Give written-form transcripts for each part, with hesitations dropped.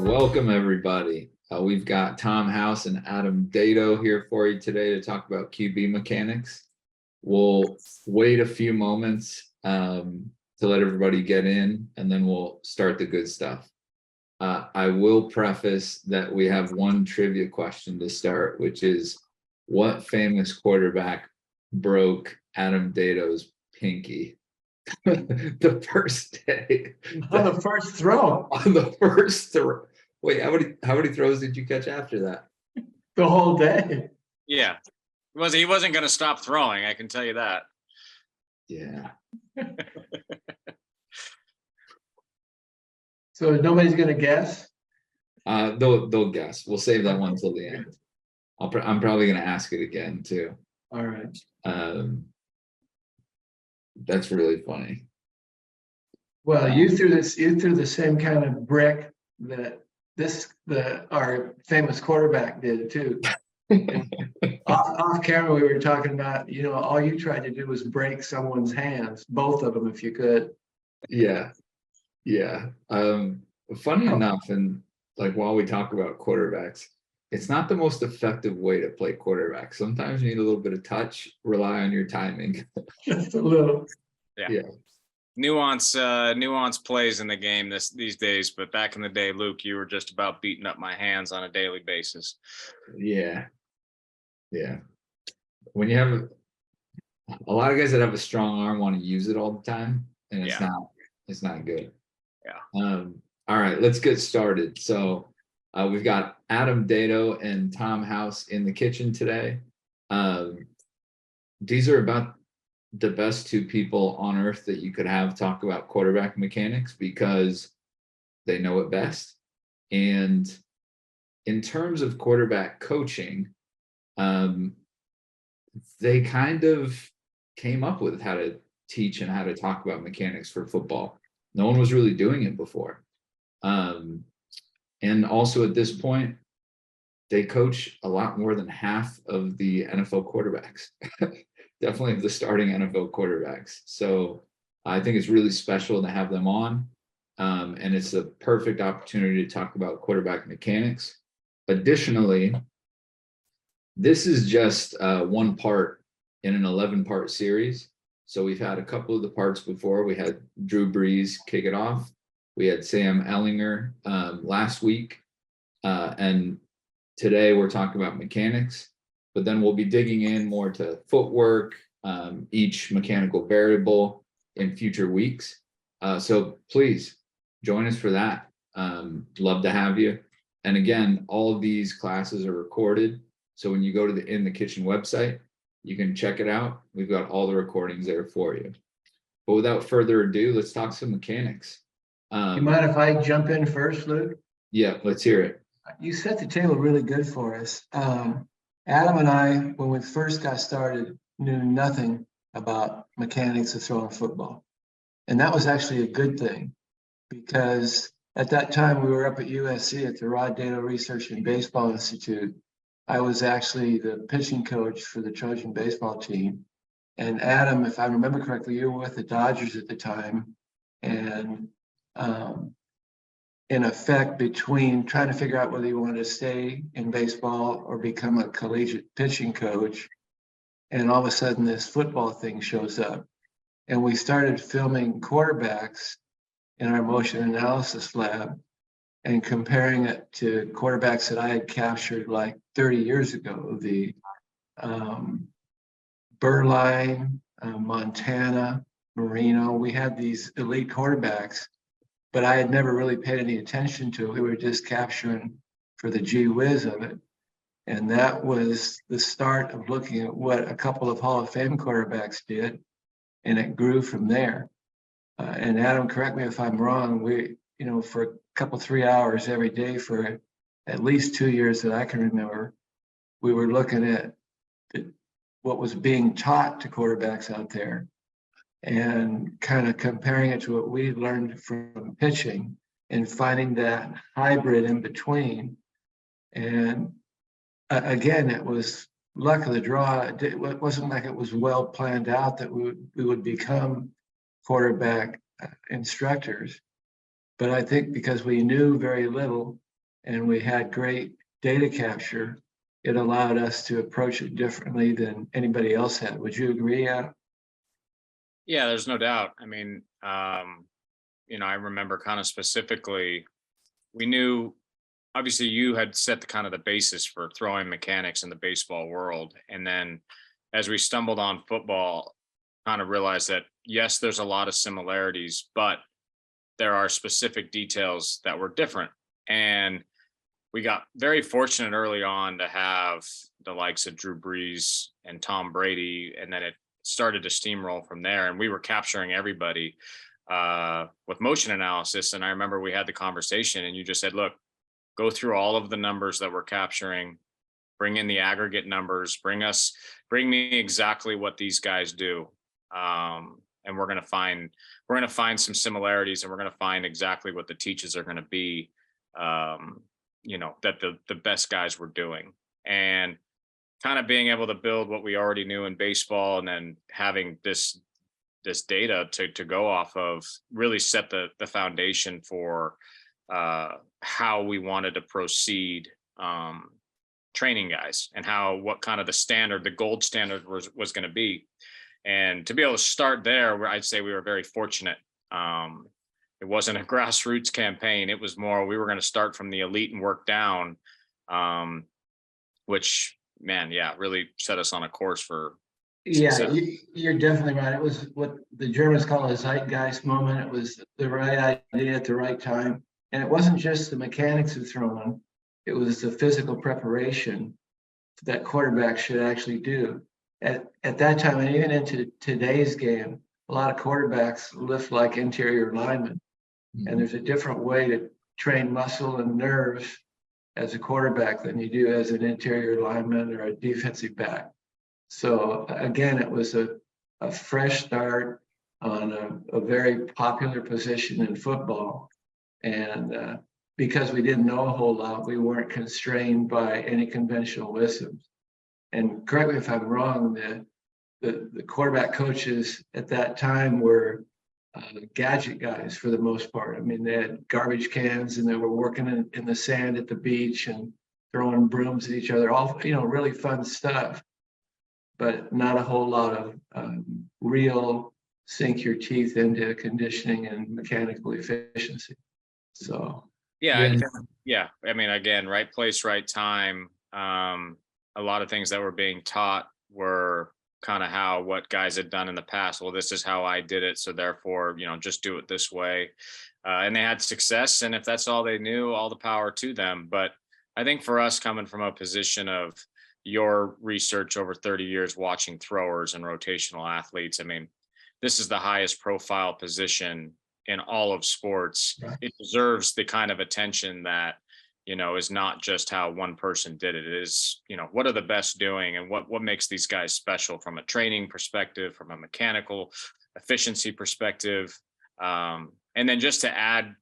Welcome, everybody. We've got House and Adam Dedeaux here for you today to talk about QB mechanics. We'll wait a few moments to let everybody get in, and then we'll start the good stuff. I will preface that we have one trivia question to start, which is, what famous quarterback broke Adam Dedeaux's pinky the first day? On the first throw. On the first throw. Wait, how many throws did you catch after that? The whole day. Yeah. He wasn't going to stop throwing, I can tell you that. Yeah. So nobody's going to guess? They'll guess. We'll save that one till the end. I'm probably going to ask it again too. All right. That's really funny. Well, you threw the same kind of brick that our famous quarterback did too. Off camera, we were talking about, all you tried to do was break someone's hands, both of them, if you could. Yeah. Funny enough, and like while we talk about quarterbacks, it's not the most effective way to play quarterback. Sometimes you need a little bit of touch, rely on your timing. Just a little. Yeah. Nuance plays in the game these days, but back in the day, Luke, you were just about beating up my hands on a daily basis. Yeah. When you have a lot of guys that have a strong arm want to use it all the time, and it's not good. Yeah. All right, let's get started. So we've got Adam Dedeaux and Tom House in the kitchen today. These are about the best two people on earth that you could have talk about quarterback mechanics, because they know it best. And in terms of quarterback coaching, they kind of came up with how to teach and how to talk about mechanics for football. No one was really doing it before. And also at this point, they coach a lot more than half of the NFL quarterbacks. Definitely the starting NFL quarterbacks. So I think it's really special to have them on. And it's a perfect opportunity to talk about quarterback mechanics. Additionally, this is just one part in an 11-part series. So we've had a couple of the parts before. We had Drew Brees kick it off. We had Sam Ehlinger last week. And today we're talking about mechanics. But then we'll be digging in more to footwork, each mechanical variable in future weeks. So please join us for that. Love to have you. And again, all of these classes are recorded. So when you go to the In the Kitchen website, you can check it out. We've got all the recordings there for you. But without further ado, let's talk some mechanics. You mind if I jump in first, Luke? Yeah, let's hear it. You set the table really good for us. Adam and I, when we first got started, knew nothing about mechanics of throwing football. And that was actually a good thing, because at that time we were up at USC at the Rod Dedeaux Research and Baseball Institute. I was actually the pitching coach for the Trojan baseball team. And Adam, if I remember correctly, you were with the Dodgers at the time. And in effect, between trying to figure out whether you wanted to stay in baseball or become a collegiate pitching coach, and all of a sudden this football thing shows up. And we started filming quarterbacks in our motion analysis lab and comparing it to quarterbacks that I had captured like 30 years ago, the Berline, Montana, Marino. We had these elite quarterbacks, but I had never really paid any attention to it. We were just capturing for the gee whiz of it. And that was the start of looking at what a couple of Hall of Fame quarterbacks did. And it grew from there. And Adam, correct me if I'm wrong, we, for a couple, 3 hours every day for at least 2 years that I can remember, we were looking at what was being taught to quarterbacks out there and kind of comparing it to what we learned from pitching and finding that hybrid in between. And again, it was luck of the draw. It wasn't like it was well planned out that we would become quarterback instructors. But I think because we knew very little and we had great data capture, it allowed us to approach it differently than anybody else had. Would you agree, Adam? Yeah, there's no doubt. I mean, I remember kind of specifically, we knew obviously you had set the kind of the basis for throwing mechanics in the baseball world. And then as we stumbled on football, kind of realized that yes, there's a lot of similarities, but there are specific details that were different. And we got very fortunate early on to have the likes of Drew Brees and Tom Brady, and then it started to steamroll from there. And we were capturing everybody with motion analysis. And I remember we had the conversation, and you just said, "Look, go through all of the numbers that we're capturing, bring in the aggregate numbers, bring me exactly what these guys do, and we're going to find some similarities, and we're going to find exactly what the teaches are going to be." That the best guys were doing, and kind of being able to build what we already knew in baseball, and then having this data to go off of really set the foundation for how we wanted to proceed training guys, and what kind of the gold standard was going to be. And to be able to start there, where I'd say we were very fortunate. It wasn't a grassroots campaign. It was more, we were going to start from the elite and work down, which, man, yeah, really set us on a course for success. Yeah, you're definitely right. It was what the Germans call a zeitgeist moment. It was the right idea at the right time. And it wasn't just the mechanics of throwing, it was the physical preparation that quarterbacks should actually do. At that time, and even into today's game, a lot of quarterbacks lift like interior linemen. And there's a different way to train muscle and nerves as a quarterback than you do as an interior lineman or a defensive back. So again, it was a fresh start on a very popular position in football. And because we didn't know a whole lot, we weren't constrained by any conventional wisdoms. And correct me if I'm wrong, the quarterback coaches at that time were gadget guys for the most part. I mean, they had garbage cans, and they were working in the sand at the beach and throwing brooms at each other, all, really fun stuff, but not a whole lot of real sink your teeth into conditioning and mechanical efficiency. So yeah. I mean, again, right place, right time. A lot of things that were being taught were kind of what guys had done in the past. Well, this is how I did it, so therefore, just do it this way. And they had success, and if that's all they knew, all the power to them. But I think for us, coming from a position of your research over 30 years watching throwers and rotational athletes, I mean, this is the highest profile position in all of sports. Right. It deserves the kind of attention that is not just how one person did it. It is, what are the best doing, and what makes these guys special from a training perspective, from a mechanical efficiency perspective. And then just to add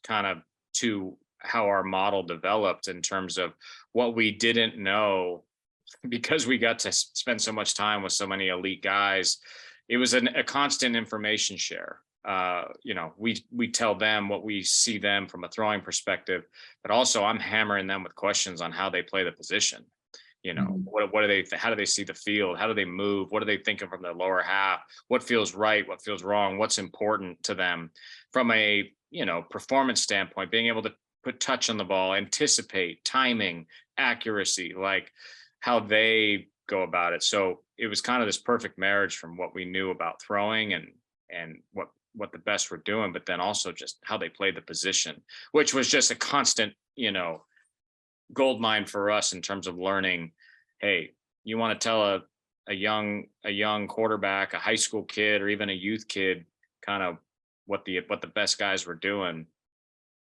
kind of to how our model developed in terms of what we didn't know, because we got to spend so much time with so many elite guys, it was a constant information share. We tell them what we see them from a throwing perspective, but also I'm hammering them with questions on how they play the position. What do they, how do they see the field? How do they move? What are they thinking from their lower half? What feels right? What feels wrong? What's important to them from a, performance standpoint, being able to put touch on the ball, anticipate, timing, accuracy, like how they go about it. So it was kind of this perfect marriage from what we knew about throwing and what the best were doing, but then also just how they played the position, which was just a constant, gold mine for us in terms of learning. Hey, you want to tell a young quarterback, a high school kid, or even a youth kid, kind of what the best guys were doing.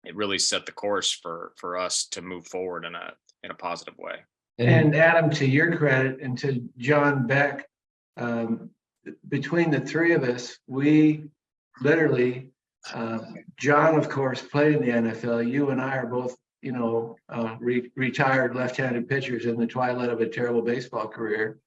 It really set the course for us to move forward in a positive way. And Adam, to your credit, and to John Beck, between the three of us, we literally, John, of course, played in the NFL. You and I are both, retired left-handed pitchers in the twilight of a terrible baseball career.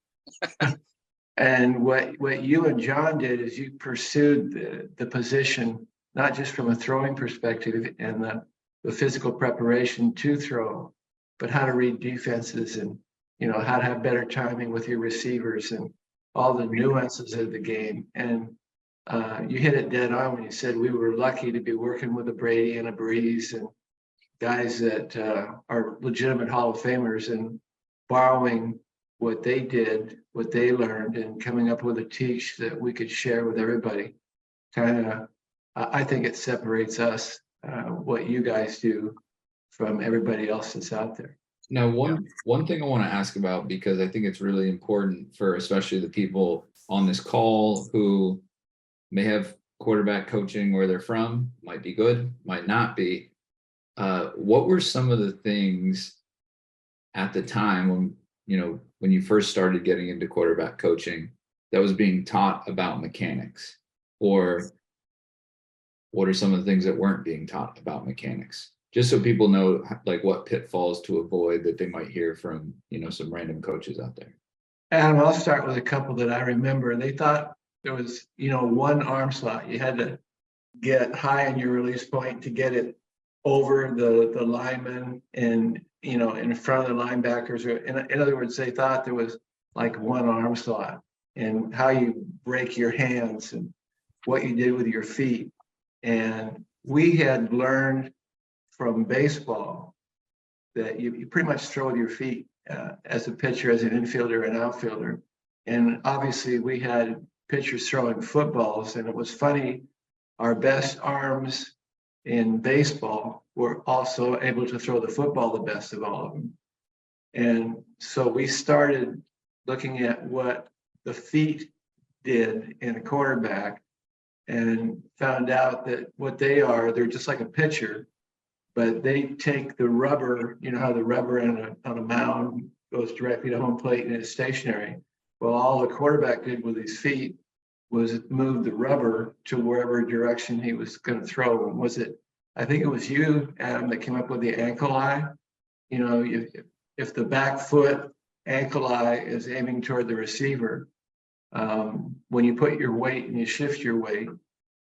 And what you and John did is you pursued the position, not just from a throwing perspective and the physical preparation to throw, but how to read defenses and, you know, how to have better timing with your receivers and all the nuances of the game. And you hit it dead on when you said we were lucky to be working with a Brady and a Breeze and guys that are legitimate Hall of Famers and borrowing what they did, what they learned, and coming up with a teach that we could share with everybody. Kind of, I think it separates us, what you guys do, from everybody else that's out there. Now, one thing I want to ask about, because I think it's really important for especially the people on this call who may have quarterback coaching where they're from, might be good, might not be. What were some of the things at the time when you first started getting into quarterback coaching that was being taught about mechanics? Or what are some of the things that weren't being taught about mechanics? Just so people know, like, what pitfalls to avoid that they might hear from, some random coaches out there. Adam, I'll start with a couple that I remember. They thought there was, one arm slot. You had to get high on your release point to get it over the lineman and, in front of the linebackers. Or in other words, they thought there was like one arm slot, and how you break your hands and what you did with your feet. And we had learned from baseball that you pretty much throw with your feet as a pitcher, as an infielder and outfielder. And obviously we had pitchers throwing footballs, and it was funny, our best arms in baseball were also able to throw the football the best of all of them. And so we started looking at what the feet did in a quarterback and found out that what they're just like a pitcher, but they take the rubber, how the rubber on a mound goes directly to home plate and it's stationary. Well, all the quarterback did with his feet was move the rubber to wherever direction he was going to throw. I think it was you, Adam, that came up with the ankle eye. If the back foot ankle eye is aiming toward the receiver, when you put your weight and you shift your weight,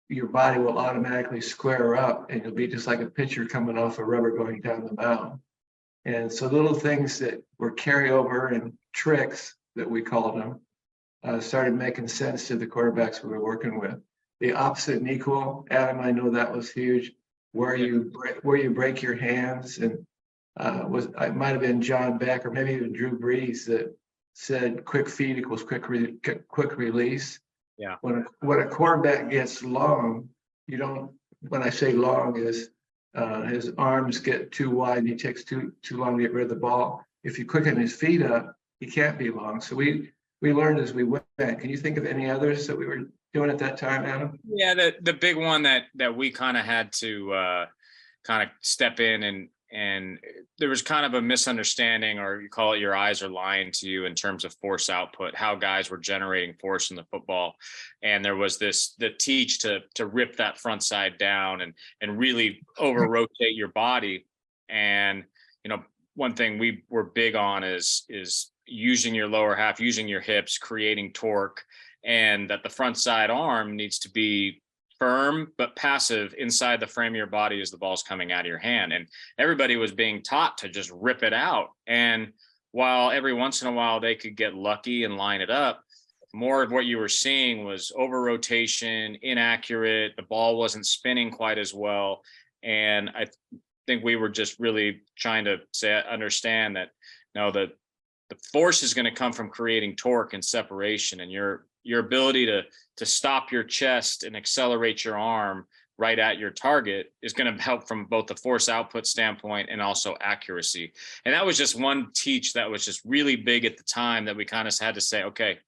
your body will automatically square up and you'll be just like a pitcher coming off a rubber going down the mound. And so little things that were carryover and tricks that we called them started making sense to the quarterbacks we were working with. The opposite and equal, Adam, I know that was huge. Where you break your hands, and it might have been John Beck or maybe even Drew Brees that said quick feed equals quick release. Yeah. When a quarterback gets long, when I say long is his arms get too wide and he takes too long to get rid of the ball. If you quicken his feet up, he can't be long. So we learned as we went. Can you think of any others that we were doing at that time, Adam? Yeah, the big one that we kind of had to kind of step in, and there was kind of a misunderstanding, or you call it your eyes are lying to you in terms of force output, how guys were generating force in the football. And there was the teach to rip that front side down and really over rotate your body. And, one thing we were big on is using your lower half, using your hips, creating torque, and that the front side arm needs to be firm but passive inside the frame of your body as the ball's coming out of your hand. And everybody was being taught to just rip it out. And while every once in a while they could get lucky and line it up, more of what you were seeing was over rotation, inaccurate. The ball wasn't spinning quite as well. And I think we were just really trying to understand that the force is going to come from creating torque and separation, and your ability to stop your chest and accelerate your arm right at your target is going to help from both the force output standpoint and also accuracy. And that was just one teach that was just really big at the time, that we kind of had to say, okay,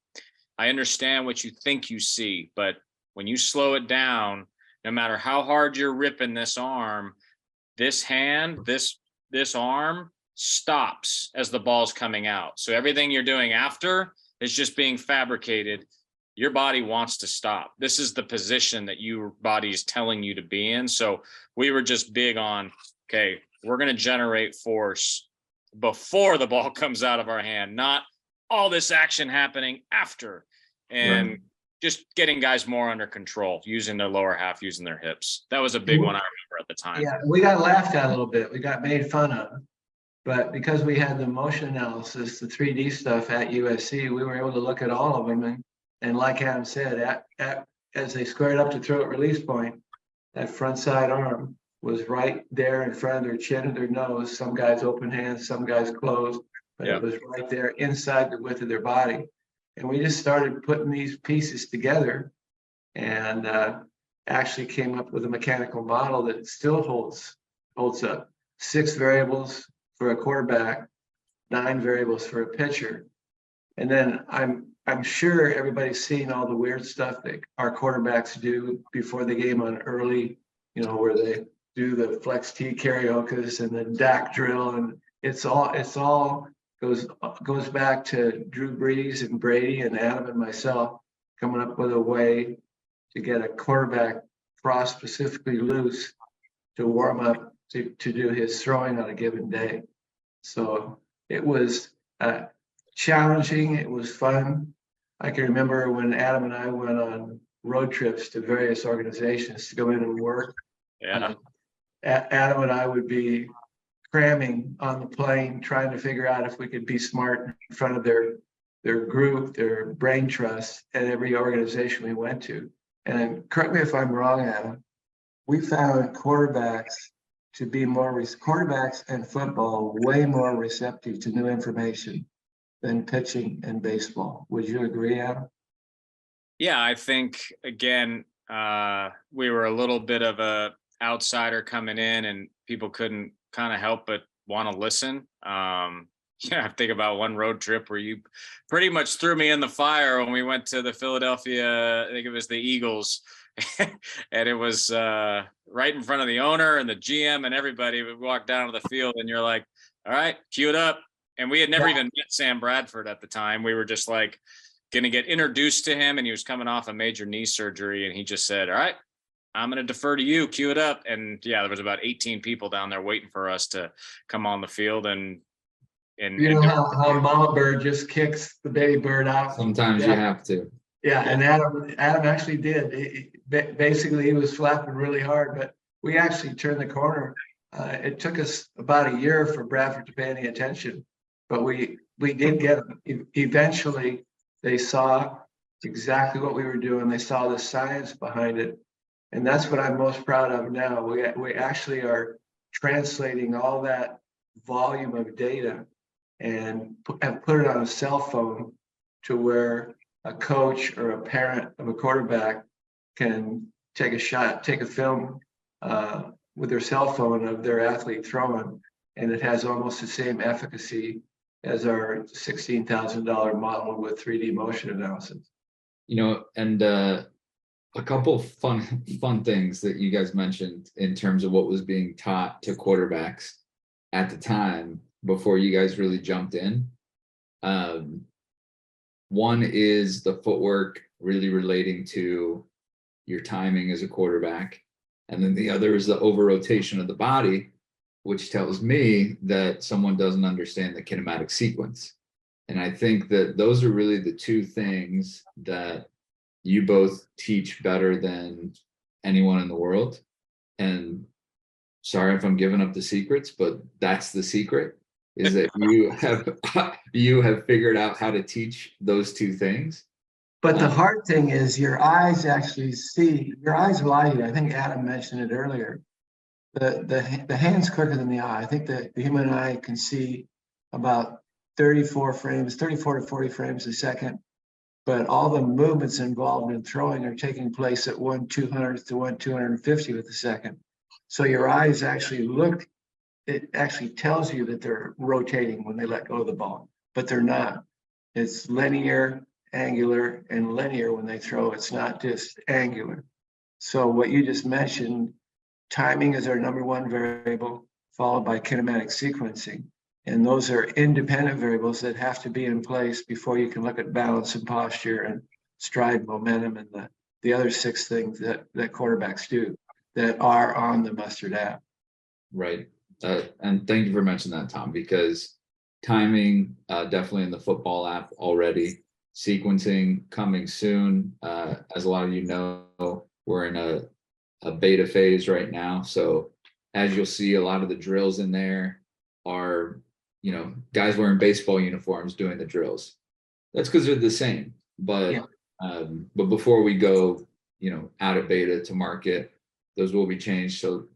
I understand what you think you see, but when you slow it down, no matter how hard you're ripping this arm, this hand, this arm stops as the ball's coming out. So everything you're doing after is just being fabricated. Your body wants to stop. This is the position that your body is telling you to be in. So we were just big on, okay, we're going to generate force before the ball comes out of our hand, not all this action happening after. And just getting guys more under control, using their lower half, using their hips. That was a big one I remember at the time. Yeah, we got laughed at a little bit. We got made fun of. But because we had the motion analysis, the 3D stuff at USC, we were able to look at all of them. And like Adam said, as they squared up to throw at release point, that front side arm was right there in front of their chin and their nose. Some guys open hands, some guys closed, but Yeah. it was right there inside the width of their body. And we just started putting these pieces together and actually came up with a mechanical model that still holds up. 6 variables for a quarterback, 9 variables for a pitcher. And then I'm sure everybody's seen all the weird stuff that our quarterbacks do before the game on early, where they do the flex T karaoke and the DAC drill, and it's all goes back to Drew Brees and Brady and Adam and myself coming up with a way to get a quarterback frost specifically loose to warm up to do his throwing on a given day. So it was challenging. It was fun. I can remember when Adam and I went on road trips to various organizations to go in and work. Yeah. Adam and I would be cramming on the plane, trying to figure out if we could be smart in front of their group, their brain trust at every organization we went to. And correct me if I'm wrong, Adam, we found quarterbacks and football way more receptive to new information than pitching and baseball. Would you agree, Adam? Yeah, I think again, we were a little bit of a outsider coming in, and people couldn't kind of help but want to listen. I think about one road trip where you pretty much threw me in the fire when we went to the Philadelphia, I think it was the Eagles, and it was right in front of the owner and the GM and everybody. We walked down to the field, and you're like, all right, cue it up. And we had never even met Sam Bradford at the time. We were just like going to get introduced to him, and he was coming off a major knee surgery, and he just said, all right, I'm going to defer to you, cue it up. And yeah, there was about 18 people down there waiting for us to come on the field. And how Mama Bird just kicks the baby bird out. Sometimes you have to. Yeah, and Adam actually did. Basically, he was flapping really hard, but we actually turned the corner. It took us about a year for Bradford to pay any attention, but we did get them. Eventually, they saw exactly what we were doing. They saw the science behind it, and that's what I'm most proud of now. We actually are translating all that volume of data and put it on a cell phone to where a coach or a parent of a quarterback can take a film with their cell phone of their athlete throwing, and it has almost the same efficacy as our $16,000 model with 3D motion analysis. And a couple fun things that you guys mentioned in terms of what was being taught to quarterbacks at the time before you guys really jumped in. One is the footwork really relating to your timing as a quarterback. And then the other is the over rotation of the body, which tells me that someone doesn't understand the kinematic sequence. And I think that those are really the two things that you both teach better than anyone in the world. And sorry if I'm giving up the secrets, but that's the secret, is that you have figured out how to teach those two things. But the hard thing is your eyes actually see, your eyes lie to you. I think Adam mentioned it earlier. The hand's quicker than the eye. I think the human eye can see about 34 to 40 frames a second, but all the movements involved in throwing are taking place at 1/200th to 1/250th a second. So your eyes actually it actually tells you that they're rotating when they let go of the ball, but they're not. It's linear, angular, and linear when they throw. It's not just angular. So what you just mentioned, timing is our number one variable, followed by kinematic sequencing. And those are independent variables that have to be in place before you can look at balance and posture and stride momentum and the other 6 things that quarterbacks do that are on the Mustard app. Right. And thank you for mentioning that, Tom, because timing, definitely in the football app already, sequencing coming soon. As a lot of you know, we're in a beta phase right now. So as you'll see, a lot of the drills in there are, guys wearing baseball uniforms doing the drills. That's because they're the same. But but before we go, out of beta to market, those will be changed. So,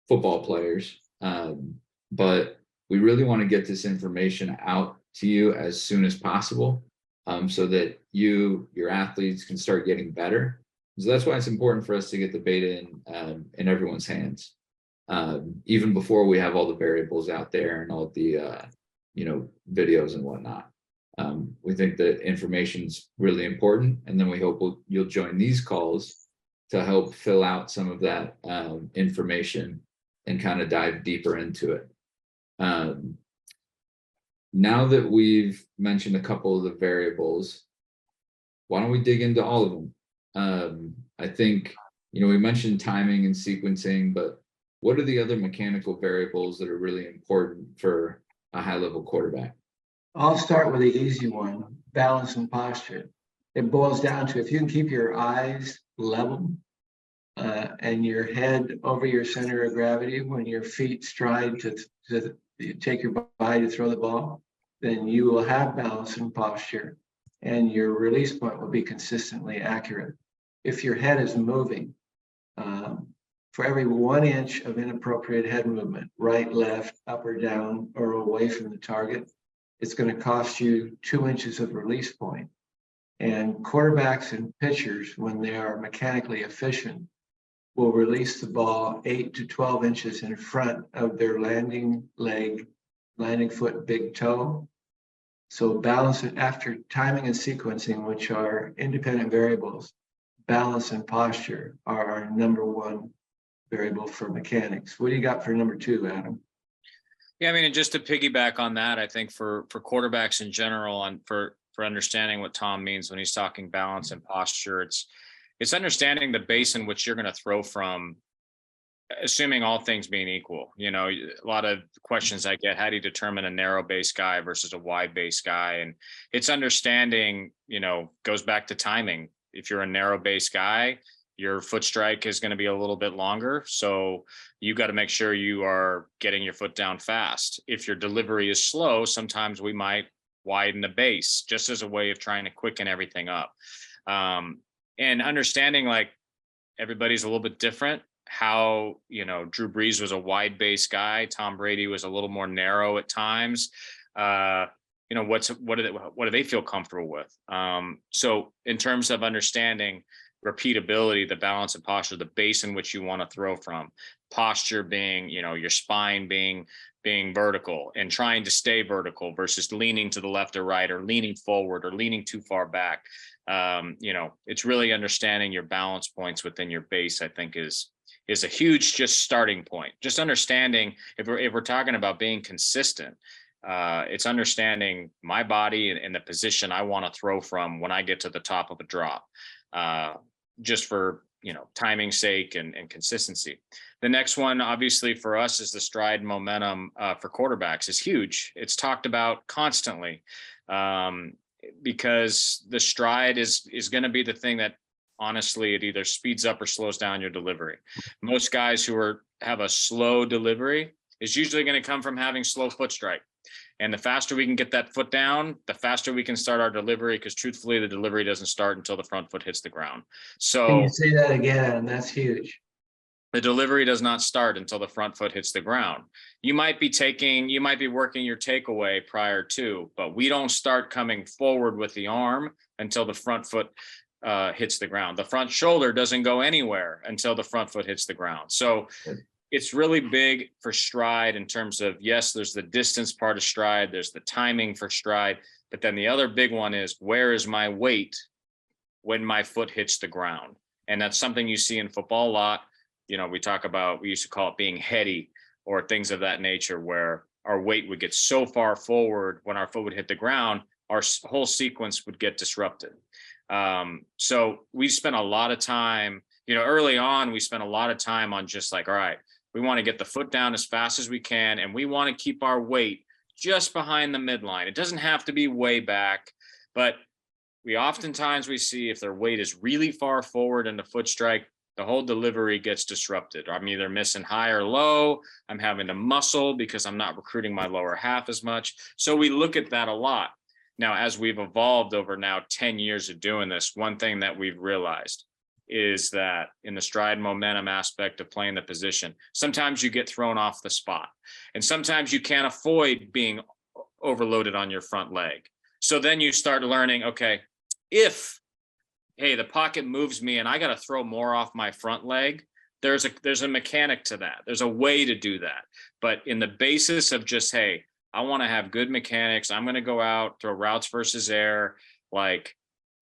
football players. But we really want to get this information out to you as soon as possible, so that your athletes can start getting better. So that's why it's important for us to get the beta in everyone's hands, even before we have all the variables out there and all the videos and whatnot. We think that information is really important, and then we hope you'll join these calls to help fill out some of that information and kind of dive deeper into it. Now that we've mentioned a couple of the variables, why don't we dig into all of them? I think, we mentioned timing and sequencing, but what are the other mechanical variables that are really important for a high-level quarterback? I'll start with the easy one, balance and posture. It boils down to if you can keep your eyes level and your head over your center of gravity when your feet stride to take your body to throw the ball, then you will have balance and posture, and your release point will be consistently accurate. If your head is moving, for every 1 inch of inappropriate head movement, right, left, up or down, or away from the target, it's going to cost you 2 inches of release point. And quarterbacks and pitchers, when they are mechanically efficient, will release the ball 8 to 12 inches in front of their landing leg, landing foot, big toe. So balance it after timing and sequencing, which are independent variables. Balance and posture are our number one variable for mechanics. What do you got for number two, Adam? Yeah, I mean, and just to piggyback on that, I think for quarterbacks in general, and for understanding what Tom means when he's talking balance and posture, it's understanding the base in which you're going to throw from, assuming all things being equal. A lot of questions I get: how do you determine a narrow base guy versus a wide base guy? And it's understanding, goes back to timing. If you're a narrow base guy, your foot strike is going to be a little bit longer. So you got to make sure you are getting your foot down fast. If your delivery is slow, sometimes we might widen the base just as a way of trying to quicken everything up. And understanding, like, everybody's a little bit different. How, Drew Brees was a wide base guy. Tom Brady was a little more narrow at times. What do they feel comfortable with? So in terms of understanding repeatability, the balance and posture, the base in which you want to throw from, posture being, your spine being vertical and trying to stay vertical versus leaning to the left or right, or leaning forward or leaning too far back. It's really understanding your balance points within your base, I think is a huge just starting point. Just understanding, if we're talking about being consistent, it's understanding my body and the position I want to throw from when I get to the top of a drop, just for timing's sake and consistency. The next one, obviously, for us is the stride momentum for quarterbacks is huge. It's talked about constantly, because the stride is going to be the thing that, honestly, it either speeds up or slows down your delivery. Most guys who have a slow delivery is usually going to come from having slow foot strike. And the faster we can get that foot down, the faster we can start our delivery, because truthfully, the delivery doesn't start until the front foot hits the ground. So can you say that again? That's huge. The delivery does not start until the front foot hits the ground. You might be working your takeaway prior to, but we don't start coming forward with the arm until the front foot hits the ground. The front shoulder doesn't go anywhere until the front foot hits the ground. So it's really big for stride in terms of, yes, there's the distance part of stride, there's the timing for stride, but then the other big one is, where is my weight when my foot hits the ground? And that's something you see in football a lot. We used to call it being heady, or things of that nature, where our weight would get so far forward when our foot would hit the ground, our whole sequence would get disrupted. So we spent a lot of time, early on, we spent a lot of time on just like, all right, we want to get the foot down as fast as we can, and we want to keep our weight just behind the midline. It doesn't have to be way back, but we see if their weight is really far forward in the foot strike, the whole delivery gets disrupted. I'm either missing high or low. I'm having to muscle because I'm not recruiting my lower half as much. So we look at that a lot. Now, as we've evolved over now 10 years of doing this, one thing that we've realized is that in the stride momentum aspect of playing the position, sometimes you get thrown off the spot, and sometimes you can't avoid being overloaded on your front leg. So then you start learning, okay, if, hey, the pocket moves me and I got to throw more off my front leg, there's a mechanic to that. There's a way to do that. But in the basis of just, hey, I want to have good mechanics, I'm going to go out, throw routes versus air, like,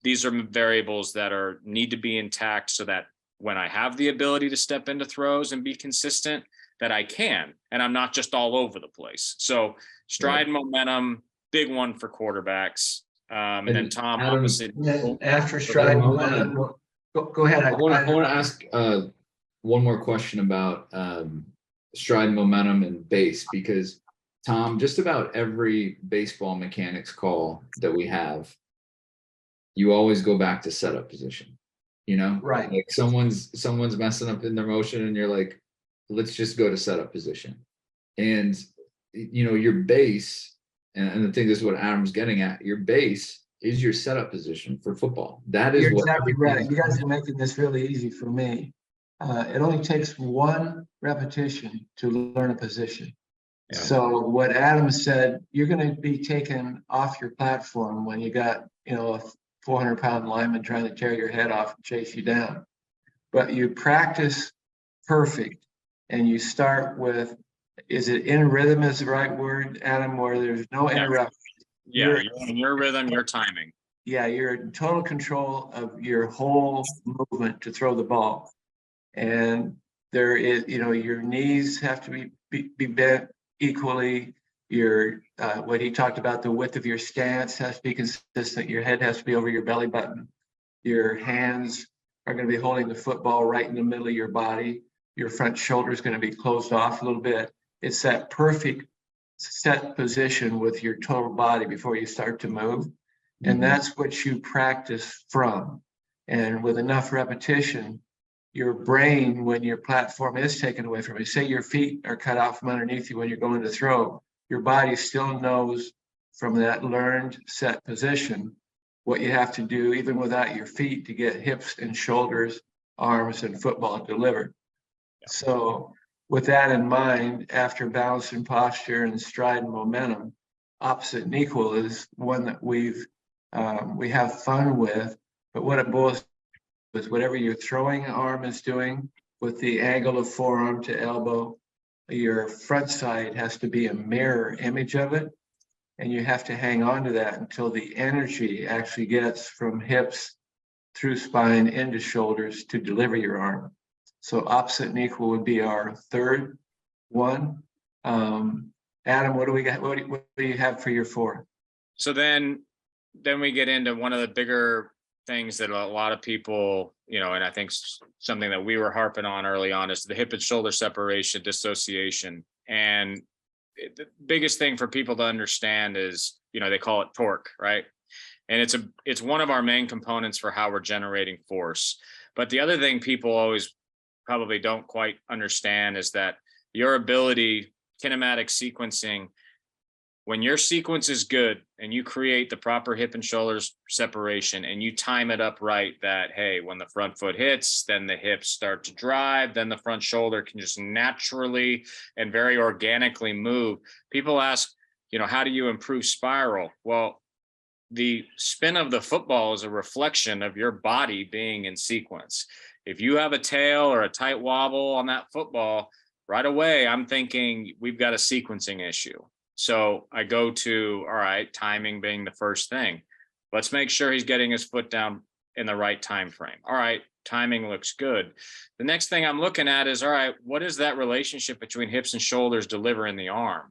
these are variables that need to be intact so that when I have the ability to step into throws and be consistent, that I can, and I'm not just all over the place. So stride momentum, big one for quarterbacks. And then Tom, Adam, opposite. And then after stride momentum, go ahead. I want to ask one more question about stride momentum and base, because Tom, just about every baseball mechanics call that we have, you always go back to setup position, Right. like someone's messing up in their motion and you're like, let's just go to setup position. And your base, and the thing is what Adam's getting at, your base is your setup position for football. That is You're what exactly right. You guys are making this really easy for me. It only takes one repetition to learn a position. Yeah. So what Adam said, you're going to be taken off your platform when you got, a 400-pound lineman trying to tear your head off and chase you down. But you practice perfect, and you start with, is it in rhythm is the right word, Adam, where there's no interruption? Yeah, you're in your rhythm, your timing. Yeah, you're in total control of your whole movement to throw the ball. And there is, your knees have to be bent equally. Your what he talked about, the width of your stance has to be consistent. Your head has to be over your belly button. Your hands are going to be holding the football right in the middle of your body. Your front shoulder is going to be closed off a little bit. It's that perfect set position with your total body before you start to move. And that's what you practice from. And with enough repetition, your brain, when your platform is taken away from you, say your feet are cut out from underneath you when you're going to throw, your body still knows from that learned set position what you have to do, even without your feet, to get hips and shoulders, arms, and football delivered. Yeah. So with that in mind, after balance and posture and stride and momentum, opposite and equal is one that we have fun with, but what it boils is whatever your throwing arm is doing with the angle of forearm to elbow, your front side has to be a mirror image of it. And you have to hang on to that until the energy actually gets from hips through spine into shoulders to deliver your arm. So opposite and equal would be our third one. Adam, what do we got? What do you have for your fourth? So then we get into one of the bigger things that a lot of people, and I think something that we were harping on early on is the hip and shoulder separation, dissociation. And the biggest thing for people to understand is, they call it torque, right? And it's one of our main components for how we're generating force. But the other thing people always probably don't quite understand is that your ability, kinematic sequencing, when your sequence is good and you create the proper hip and shoulders separation and you time it up right, that, hey, when the front foot hits, then the hips start to drive, then the front shoulder can just naturally and very organically move. People ask, how do you improve spiral? Well, the spin of the football is a reflection of your body being in sequence. If you have a tail or a tight wobble on that football, right away, I'm thinking we've got a sequencing issue. So I go to, all right, timing being the first thing. Let's make sure he's getting his foot down in the right time frame. All right, timing looks good. The next thing I'm looking at is, all right, what is that relationship between hips and shoulders delivering the arm?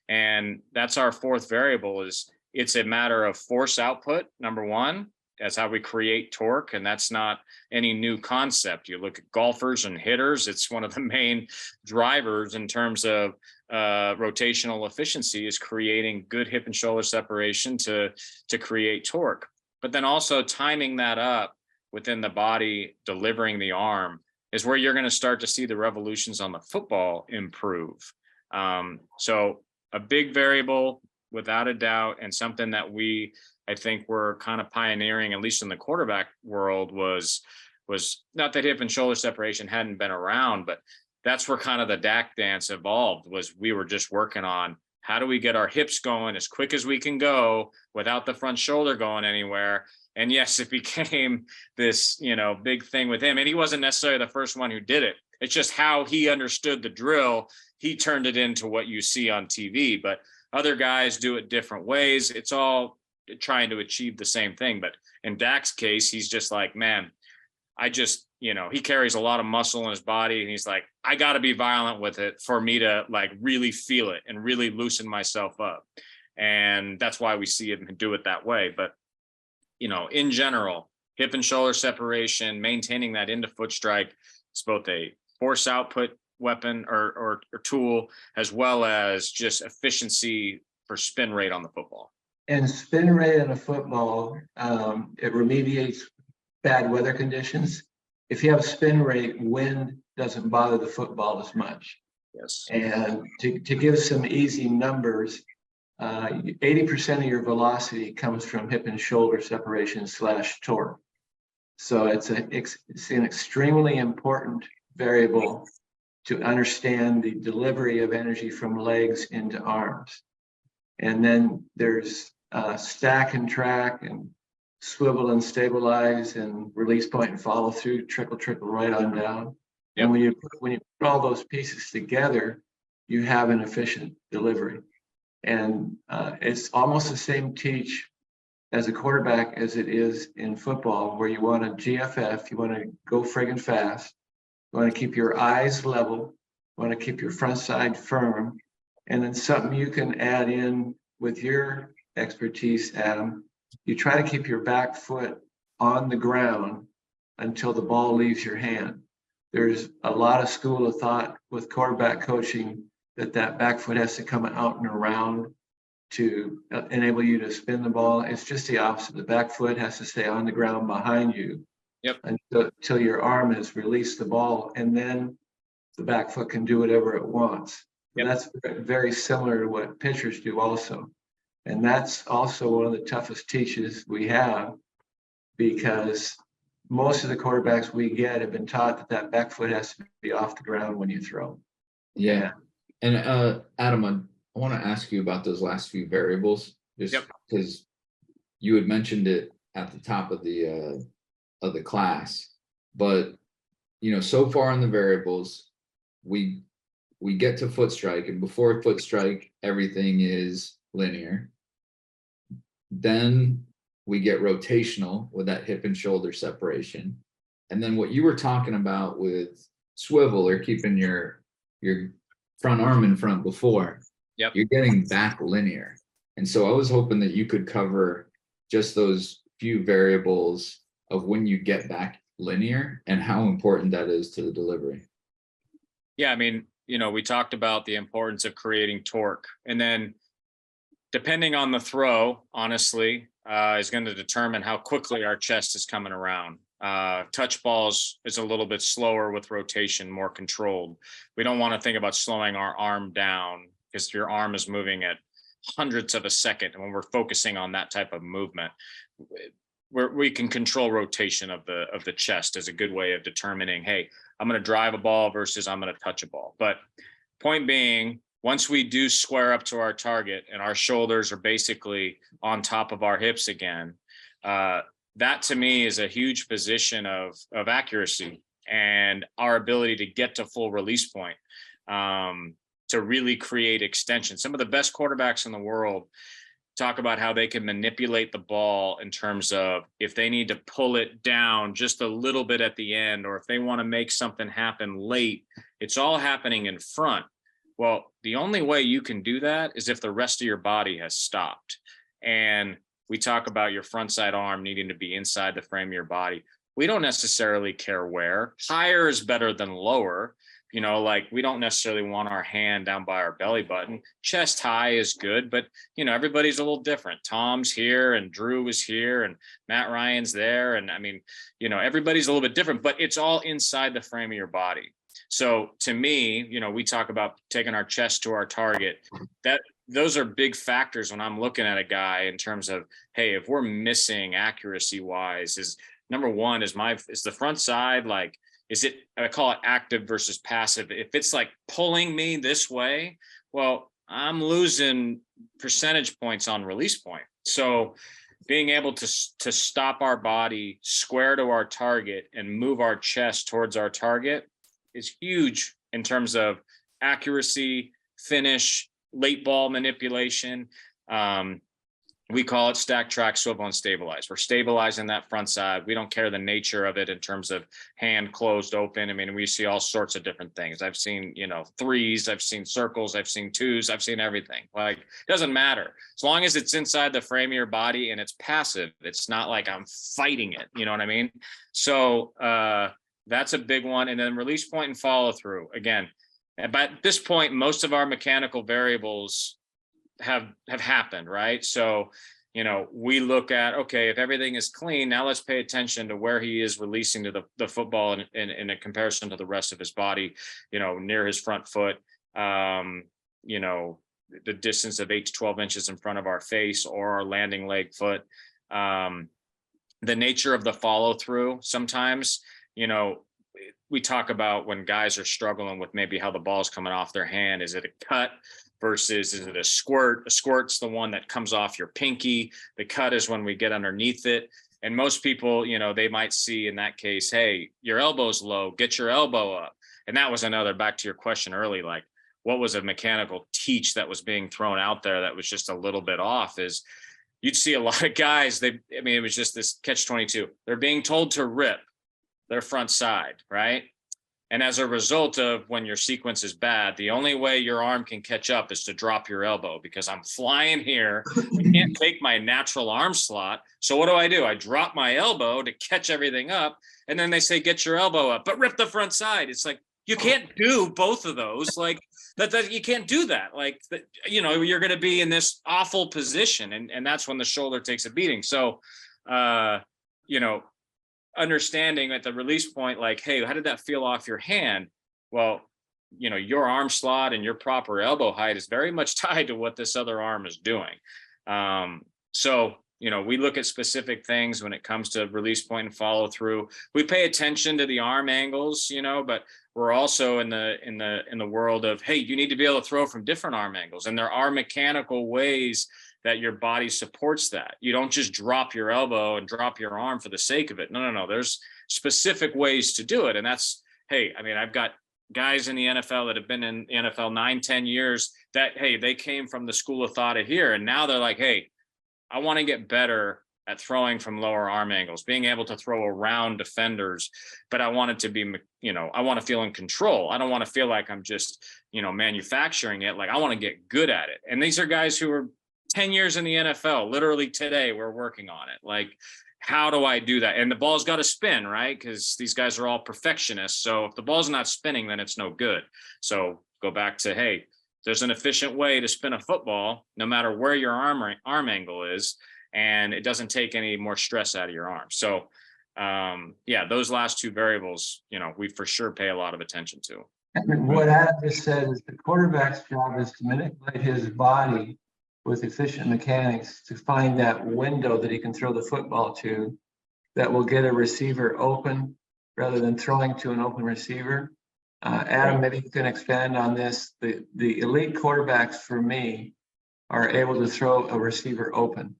And that's our fourth variable. Is it's a matter of force output, number one. That's how we create torque, and that's not any new concept. You look at golfers and hitters, it's one of the main drivers in terms of rotational efficiency is creating good hip and shoulder separation to create torque. But then also timing that up within the body, delivering the arm is where you're going to start to see the revolutions on the football improve. So a big variable, without a doubt, and something that I think we're kind of pioneering, at least in the quarterback world, was not that hip and shoulder separation hadn't been around, but that's where kind of the DAC dance evolved. Was we were just working on how do we get our hips going as quick as we can go without the front shoulder going anywhere. And yes, it became this, big thing with him. And he wasn't necessarily the first one who did it. It's just how he understood the drill. He turned it into what you see on TV, but other guys do it different ways. It's all trying to achieve the same thing. But in Dak's case, he's just like, man, he carries a lot of muscle in his body, and he's like, I got to be violent with it for me to like really feel it and really loosen myself up. And that's why we see him do it that way. But, in general, hip and shoulder separation, maintaining that into foot strike, it's both a force output weapon or tool, as well as just efficiency for spin rate on the football. And spin rate on a football, it remediates bad weather conditions. If you have spin rate, wind doesn't bother the football as much. Yes. And to give some easy numbers, 80% of your velocity comes from hip and shoulder separation / torque. So it's an extremely important variable to understand the delivery of energy from legs into arms. And then there's stack and track and swivel and stabilize and release point and follow through, trickle right on down. Yep. And when you put all those pieces together, you have an efficient delivery. And it's almost the same teach as a quarterback as it is in football, where you want to GFF, you want to go friggin' fast, you want to keep your eyes level, you want to keep your front side firm, and then something you can add in with your expertise, Adam, you try to keep your back foot on the ground until the ball leaves your hand. There's a lot of school of thought with quarterback coaching that back foot has to come out and around to enable you to spin the ball. It's just the opposite. The back foot has to stay on the ground behind you. Yep. Until your arm has released the ball, and then the back foot can do whatever it wants. Yep. That's very similar to what pitchers do also. And that's also one of the toughest teaches we have, because most of the quarterbacks we get have been taught that back foot has to be off the ground when you throw. Yeah. And Adam, I want to ask you about those last few variables, just because you had mentioned it at the top of the class. But so far in the variables, we get to foot strike, and before foot strike, everything is linear. Then we get rotational with that hip and shoulder separation. And then what you were talking about with swivel, or keeping your front arm in front before, you're getting back linear. And so I was hoping that you could cover just those few variables of when you get back linear and how important that is to the delivery. Yeah, I mean, we talked about the importance of creating torque, and then depending on the throw, honestly, is going to determine how quickly our chest is coming around. Touch balls is a little bit slower with rotation, more controlled. We don't want to think about slowing our arm down, because your arm is moving at hundredths of a second. And when we're focusing on that type of movement, we can control rotation of the chest as a good way of determining, hey, I'm going to drive a ball versus I'm going to touch a ball. But point being, once we do square up to our target and our shoulders are basically on top of our hips again, that to me is a huge position of accuracy and our ability to get to full release point, to really create extension. Some of the best quarterbacks in the world talk about how they can manipulate the ball in terms of if they need to pull it down just a little bit at the end, or if they want to make something happen late, it's all happening in front. Well, the only way you can do that is if the rest of your body has stopped. And we talk about your front side arm needing to be inside the frame of your body. we don't necessarily care where. Higher is better than lower. Like we don't necessarily want our hand down by our belly button. Chest high is good, but everybody's a little different. Tom's here and Drew is here and Matt Ryan's there. And I mean, everybody's a little bit different, but it's all inside the frame of your body. So to me, we talk about taking our chest to our target. Those are big factors when I'm looking at a guy in terms of, hey, if we're missing accuracy wise, is number one, is the front side, like, is it, I call it active versus passive. If it's like pulling me this way, well, I'm losing percentage points on release point. So being able to stop our body square to our target and move our chest towards our target is huge in terms of accuracy, finish, late ball manipulation. We call it stack, track, swivel, and stabilize. We're stabilizing that front side. We don't care the nature of it in terms of hand closed, open. I mean, we see all sorts of different things. I've seen, threes, I've seen circles, I've seen twos, I've seen everything. Like, it doesn't matter. As long as it's inside the frame of your body and it's passive, it's not like I'm fighting it. You know what I mean? So that's a big one. And then release point and follow through. Again, at this point, most of our mechanical variables have happened, right? So, we look at, okay, if everything is clean, now let's pay attention to where he is releasing to the football in a comparison to the rest of his body, near his front foot, the distance of 8 to 12 inches in front of our face or our landing leg foot. The nature of the follow through. Sometimes, we talk about when guys are struggling with maybe how the ball's coming off their hand. Is it a cut versus is it a squirt? A squirt's the one that comes off your pinky. The cut is when we get underneath it. And most people, they might see in that case, hey, your elbow's low, get your elbow up. And that was another, back to your question early, like what was a mechanical teach that was being thrown out there that was just a little bit off, is you'd see a lot of guys, it was just this catch-22. They're being told to rip their front side, right? And as a result of when your sequence is bad, the only way your arm can catch up is to drop your elbow, because I'm flying here. I can't take my natural arm slot. So what do? I drop my elbow to catch everything up. And then they say, get your elbow up, but rip the front side. It's like, you can't do both of those. Like that you can't do that. Like, you're going to be in this awful position. And that's when the shoulder takes a beating. So, understanding at the release point, like, hey, how did that feel off your hand? Well, your arm slot and your proper elbow height is very much tied to what this other arm is doing. So, we look at specific things when it comes to release point and follow through. We pay attention to the arm angles, but we're also in the world of, hey, you need to be able to throw from different arm angles. And there are mechanical ways that your body supports that. You don't just drop your elbow and drop your arm for the sake of it. No. There's specific ways to do it. And that's, hey, I've got guys in the NFL that have been in the NFL 9-10 years that, hey, they came from the school of thought of here. And now they're like, hey, I want to get better at throwing from lower arm angles, being able to throw around defenders, but I want it to be, I want to feel in control. I don't want to feel like I'm just, manufacturing it. Like, I want to get good at it. And these are guys who are 10 years in the NFL. Literally today, we're working on it. Like, how do I do that? And the ball's got to spin, right? Because these guys are all perfectionists. So if the ball's not spinning, then it's no good. So go back to, hey, there's an efficient way to spin a football, no matter where your arm angle is, and it doesn't take any more stress out of your arm. So, those last two variables, we for sure pay a lot of attention to. And what Adam just said is the quarterback's job is to manipulate his body with efficient mechanics to find that window that he can throw the football to that will get a receiver open rather than throwing to an open receiver. Adam, maybe you can expand on this. The elite quarterbacks for me are able to throw a receiver open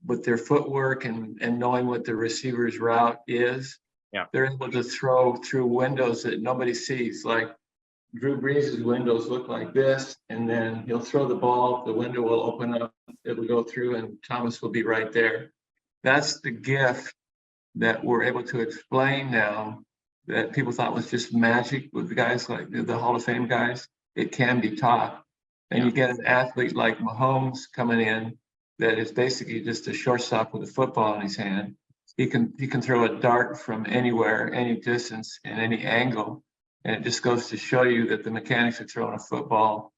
with their footwork and knowing what the receiver's route is. Yeah. They're able to throw through windows that nobody sees. Like Drew Brees' windows look like this, and then he'll throw the ball, the window will open up, it'll go through, and Thomas will be right there. That's the gift that we're able to explain now that people thought was just magic with the guys like the Hall of Fame guys. It can be taught. And you get an athlete like Mahomes coming in that is basically just a shortstop with a football in his hand. he can throw a dart from anywhere, any distance, and any angle. And it just goes to show you that the mechanics of throwing a football,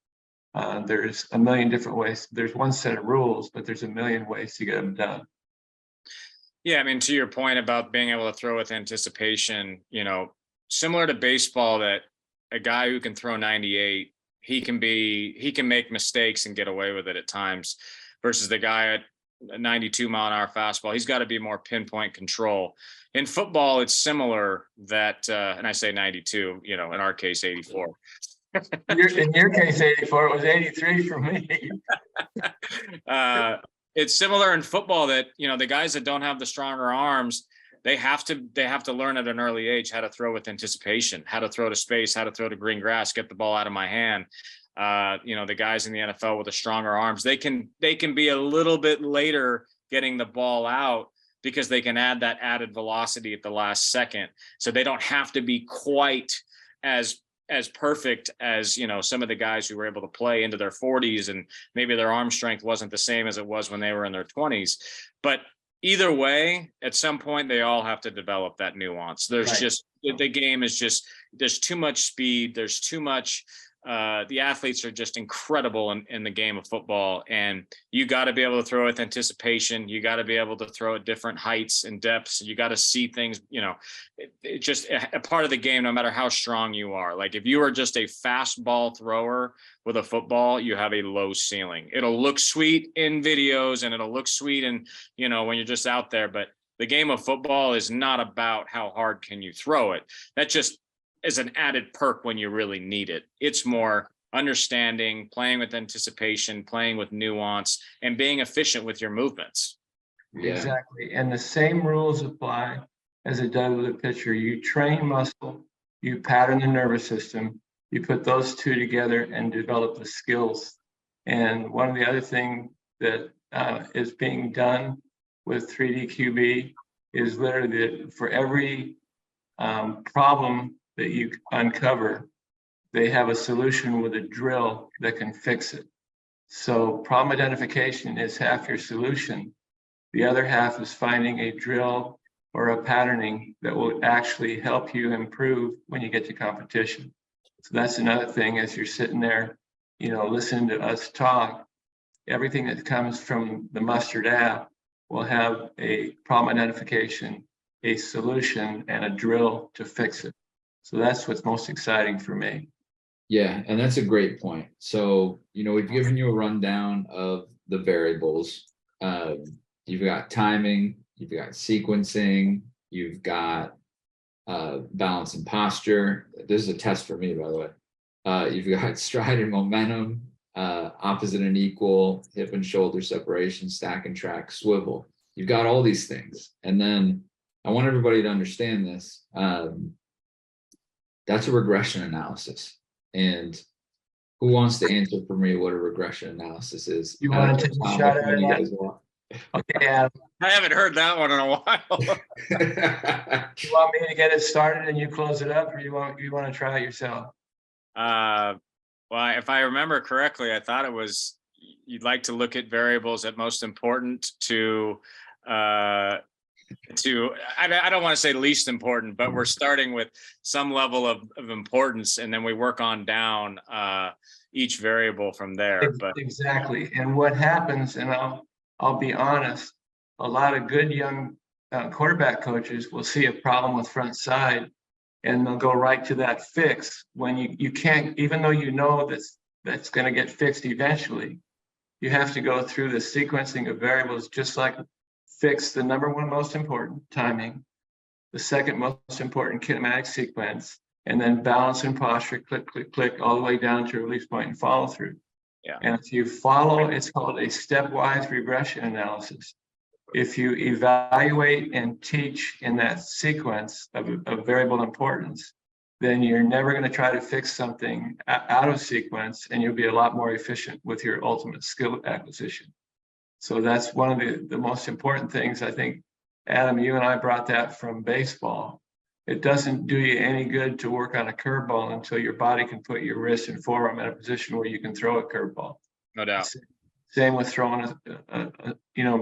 there's a million different ways. There's one set of rules, but there's a million ways to get them done. Yeah, I mean, to your point about being able to throw with anticipation, similar to baseball, that a guy who can throw 98, he can make mistakes and get away with it at times, versus the guy at a 92-mile-an-hour fastball. He's got to be more pinpoint control. In football, it's similar that, and I say 92, in our case, 84. In your case, 84, it was 83 for me. It's similar in football that, the guys that don't have the stronger arms, they have to learn at an early age how to throw with anticipation, how to throw to space, how to throw to green grass, get the ball out of my hand. The guys in the NFL with the stronger arms, they can be a little bit later getting the ball out because they can add that added velocity at the last second. So they don't have to be quite as perfect as, some of the guys who were able to play into their 40s, and maybe their arm strength wasn't the same as it was when they were in their 20s. But either way, at some point, they all have to develop that nuance. There's just, the game is just, there's too much speed. There's too much, the athletes are just incredible in the game of football, and you got to be able to throw with anticipation. You got to be able to throw at different heights and depths. You got to see things, it's just a part of the game, no matter how strong you are. Like if you are just a fastball thrower with a football, you have a low ceiling. It'll look sweet in videos and it'll look sweet in, when you're just out there, but the game of football is not about how hard can you throw it. That just is an added perk when you really need it. It's more understanding, playing with anticipation, playing with nuance, and being efficient with your movements. Yeah. Exactly. And the same rules apply as it does with a pitcher. You train muscle, you pattern the nervous system, you put those two together and develop the skills. And one of the other things that is being done with 3D QB is literally that for every problem that you uncover, they have a solution with a drill that can fix it. So problem identification is half your solution. The other half is finding a drill or a patterning that will actually help you improve when you get to competition. So that's another thing as you're sitting there, listening to us talk, everything that comes from the Mustard app will have a problem identification, a solution, and a drill to fix it. So that's what's most exciting for me. Yeah, and that's a great point. So, we've given you a rundown of the variables. You've got timing, you've got sequencing, you've got balance and posture. This is a test for me, by the way. You've got stride and momentum, opposite and equal, hip and shoulder separation, stack and track, swivel. You've got all these things. And then I want everybody to understand this. That's a regression analysis. And who wants to answer for me what a regression analysis is? You want to take a shot at it? Okay, Adam. I haven't heard that one in a while. You want me to get it started and you close it up, or you want to try it yourself? Well, if I remember correctly, I thought it was you'd like to look at variables at most important to I don't want to say least important, but we're starting with some level of importance, and then we work on down each variable from there. But exactly. And what happens, and I'll be honest, a lot of good young quarterback coaches will see a problem with front side and they'll go right to that fix when you can't, even though that's going to get fixed eventually. You have to go through the sequencing of variables, just like fix the number one most important, timing, the second most important, kinematic sequence, and then balance and posture, click, click, click, all the way down to release point and follow through. Yeah. And if you follow, it's called a stepwise regression analysis. If you evaluate and teach in that sequence of variable importance, then you're never going to try to fix something out of sequence, and you'll be a lot more efficient with your ultimate skill acquisition. So that's one of the most important things. I think, Adam, you and I brought that from baseball. It doesn't do you any good to work on a curveball until your body can put your wrist and forearm in a position where you can throw a curveball. No doubt. Same with throwing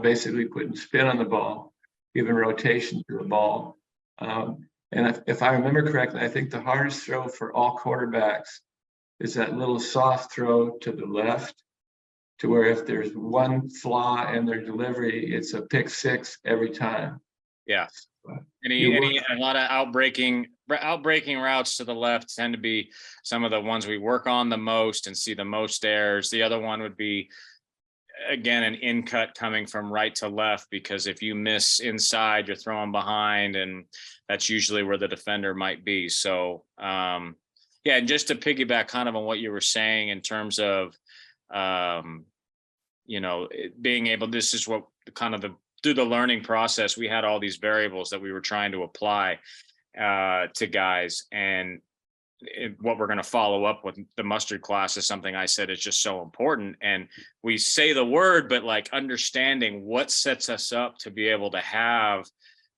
basically putting spin on the ball. giving rotation to the ball. And if I remember correctly, I think the hardest throw for all quarterbacks is that little soft throw to the left, to where if there's one flaw in their delivery, it's a pick six every time. Yeah. You A lot of outbreaking routes to the left tend to be some of the ones we work on the most and see the most errors. The other one would be, again, an in cut coming from right to left, because if you miss inside, you're throwing behind, and that's usually where the defender might be. So yeah, and just to piggyback kind of on what you were saying in terms of being able, this is what kind of through the learning process, we had all these variables that we were trying to apply to guys. And what we're going to follow up with the mustard class is something I said is just so important. And we say the word, but like understanding what sets us up to be able to have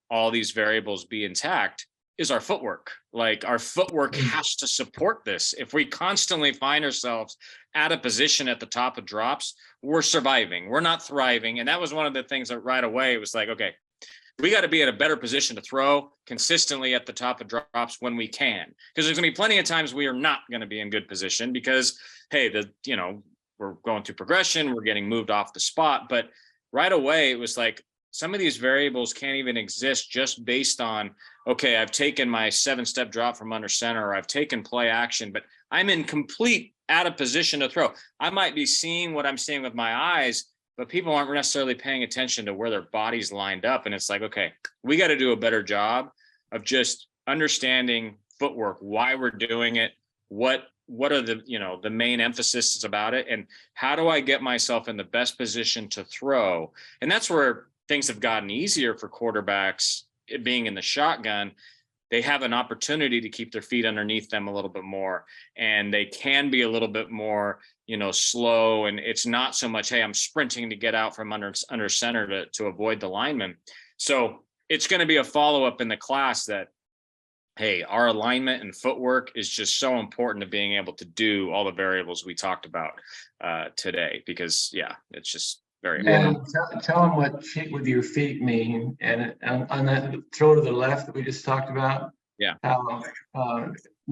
all these variables be intact is our footwork. Like our footwork has to support this. If we constantly find ourselves at a position at the top of drops, we're surviving, we're not thriving. And that was one of the things that right away it was like, okay, we got to be in a better position to throw consistently at the top of drops when we can, because there's going to be plenty of times we are not going to be in good position because, hey, we're going through progression, we're getting moved off the spot. But right away, it was like some of these variables can't even exist just based on, okay, I've taken my 7-step drop from under center, or I've taken play action, but I'm in complete out of position to throw. I might be seeing what I'm seeing with my eyes, but people aren't necessarily paying attention to where their body's lined up. And it's like, okay, we got to do a better job of just understanding footwork, why we're doing it, what are the main emphasis about it, and how do I get myself in the best position to throw. And that's where things have gotten easier for quarterbacks. It being in the shotgun, they have an opportunity to keep their feet underneath them a little bit more, and they can be a little bit more slow, and it's not so much, hey, I'm sprinting to get out from under center to avoid the lineman. So it's going to be a follow-up in the class that, hey, our alignment and footwork is just so important to being able to do all the variables we talked about today, because yeah, it's just very and tell them what cheat with your feet mean, and on that throw to the left that we just talked about. Yeah. How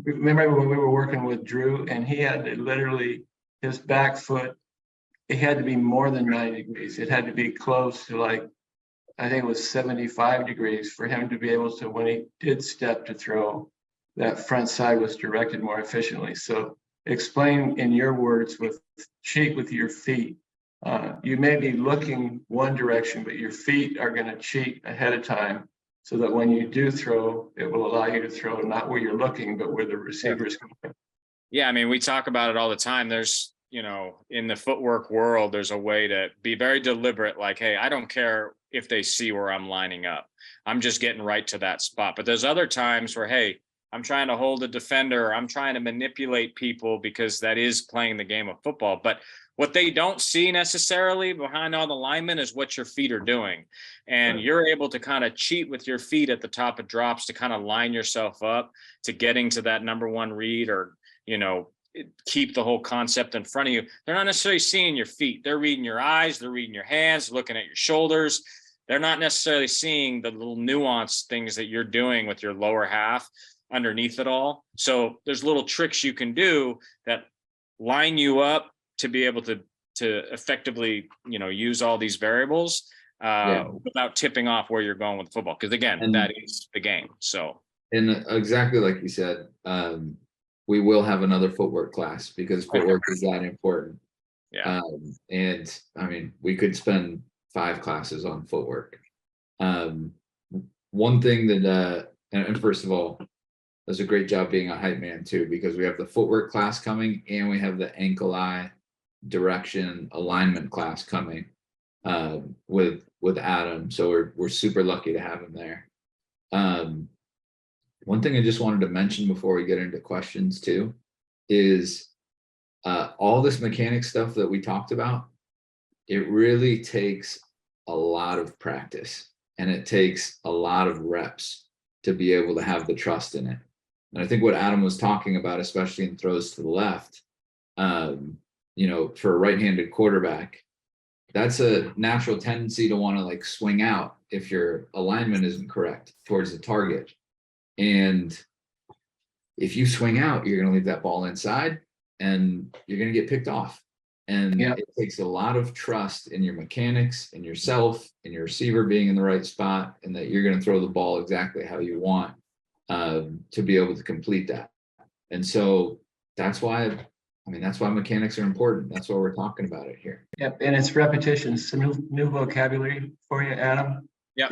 remember when we were working with Drew, and he had to literally, his back foot, it had to be more than 90 degrees. It had to be close to, like, I think it was 75 degrees for him to be able to, when he did step to throw, that front side was directed more efficiently. So explain in your words with cheat with your feet. You may be looking one direction, but your feet are going to cheat ahead of time, so that when you do throw, it will allow you to throw not where you're looking, but where the receiver is going. Yeah, I mean, we talk about it all the time. There's, in the footwork world, there's a way to be very deliberate. Like, hey, I don't care if they see where I'm lining up. I'm just getting right to that spot. But there's other times where, hey, I'm trying to hold a defender. I'm trying to manipulate people, because that is playing the game of football. But what they don't see necessarily behind all the linemen is what your feet are doing. And right, you're able to kind of cheat with your feet at the top of drops to kind of line yourself up to getting to that number one read, or, keep the whole concept in front of you. They're not necessarily seeing your feet. They're reading your eyes. They're reading your hands, looking at your shoulders. They're not necessarily seeing the little nuanced things that you're doing with your lower half underneath it all. So there's little tricks you can do that line you up to be able to effectively, use all these variables without tipping off where you're going with football. Because again, that is the game. So, and exactly like you said, we will have another footwork class, because footwork is that important. Yeah. And I mean, we could spend 5 classes on footwork. One thing that, and first of all, does a great job being a hype man too, because we have the footwork class coming, and we have the ankle eye direction alignment class coming with Adam. So we're super lucky to have him there. One thing I just wanted to mention before we get into questions too is all this mechanic stuff that we talked about. It really takes a lot of practice, and it takes a lot of reps to be able to have the trust in it. And I think what Adam was talking about, especially in throws to the left, for a right-handed quarterback, that's a natural tendency to want to like swing out if your alignment isn't correct towards the target. And if you swing out, you're going to leave that ball inside and you're going to get picked off. And Yeah. it takes a lot of trust in your mechanics, in yourself, in your receiver being in the right spot, and that you're going to throw the ball exactly how you want to be able to complete that. And so that's why, that's why mechanics are important. That's why we're talking about it here. Yep, and it's repetition. Some new vocabulary for you, Adam. Yeah.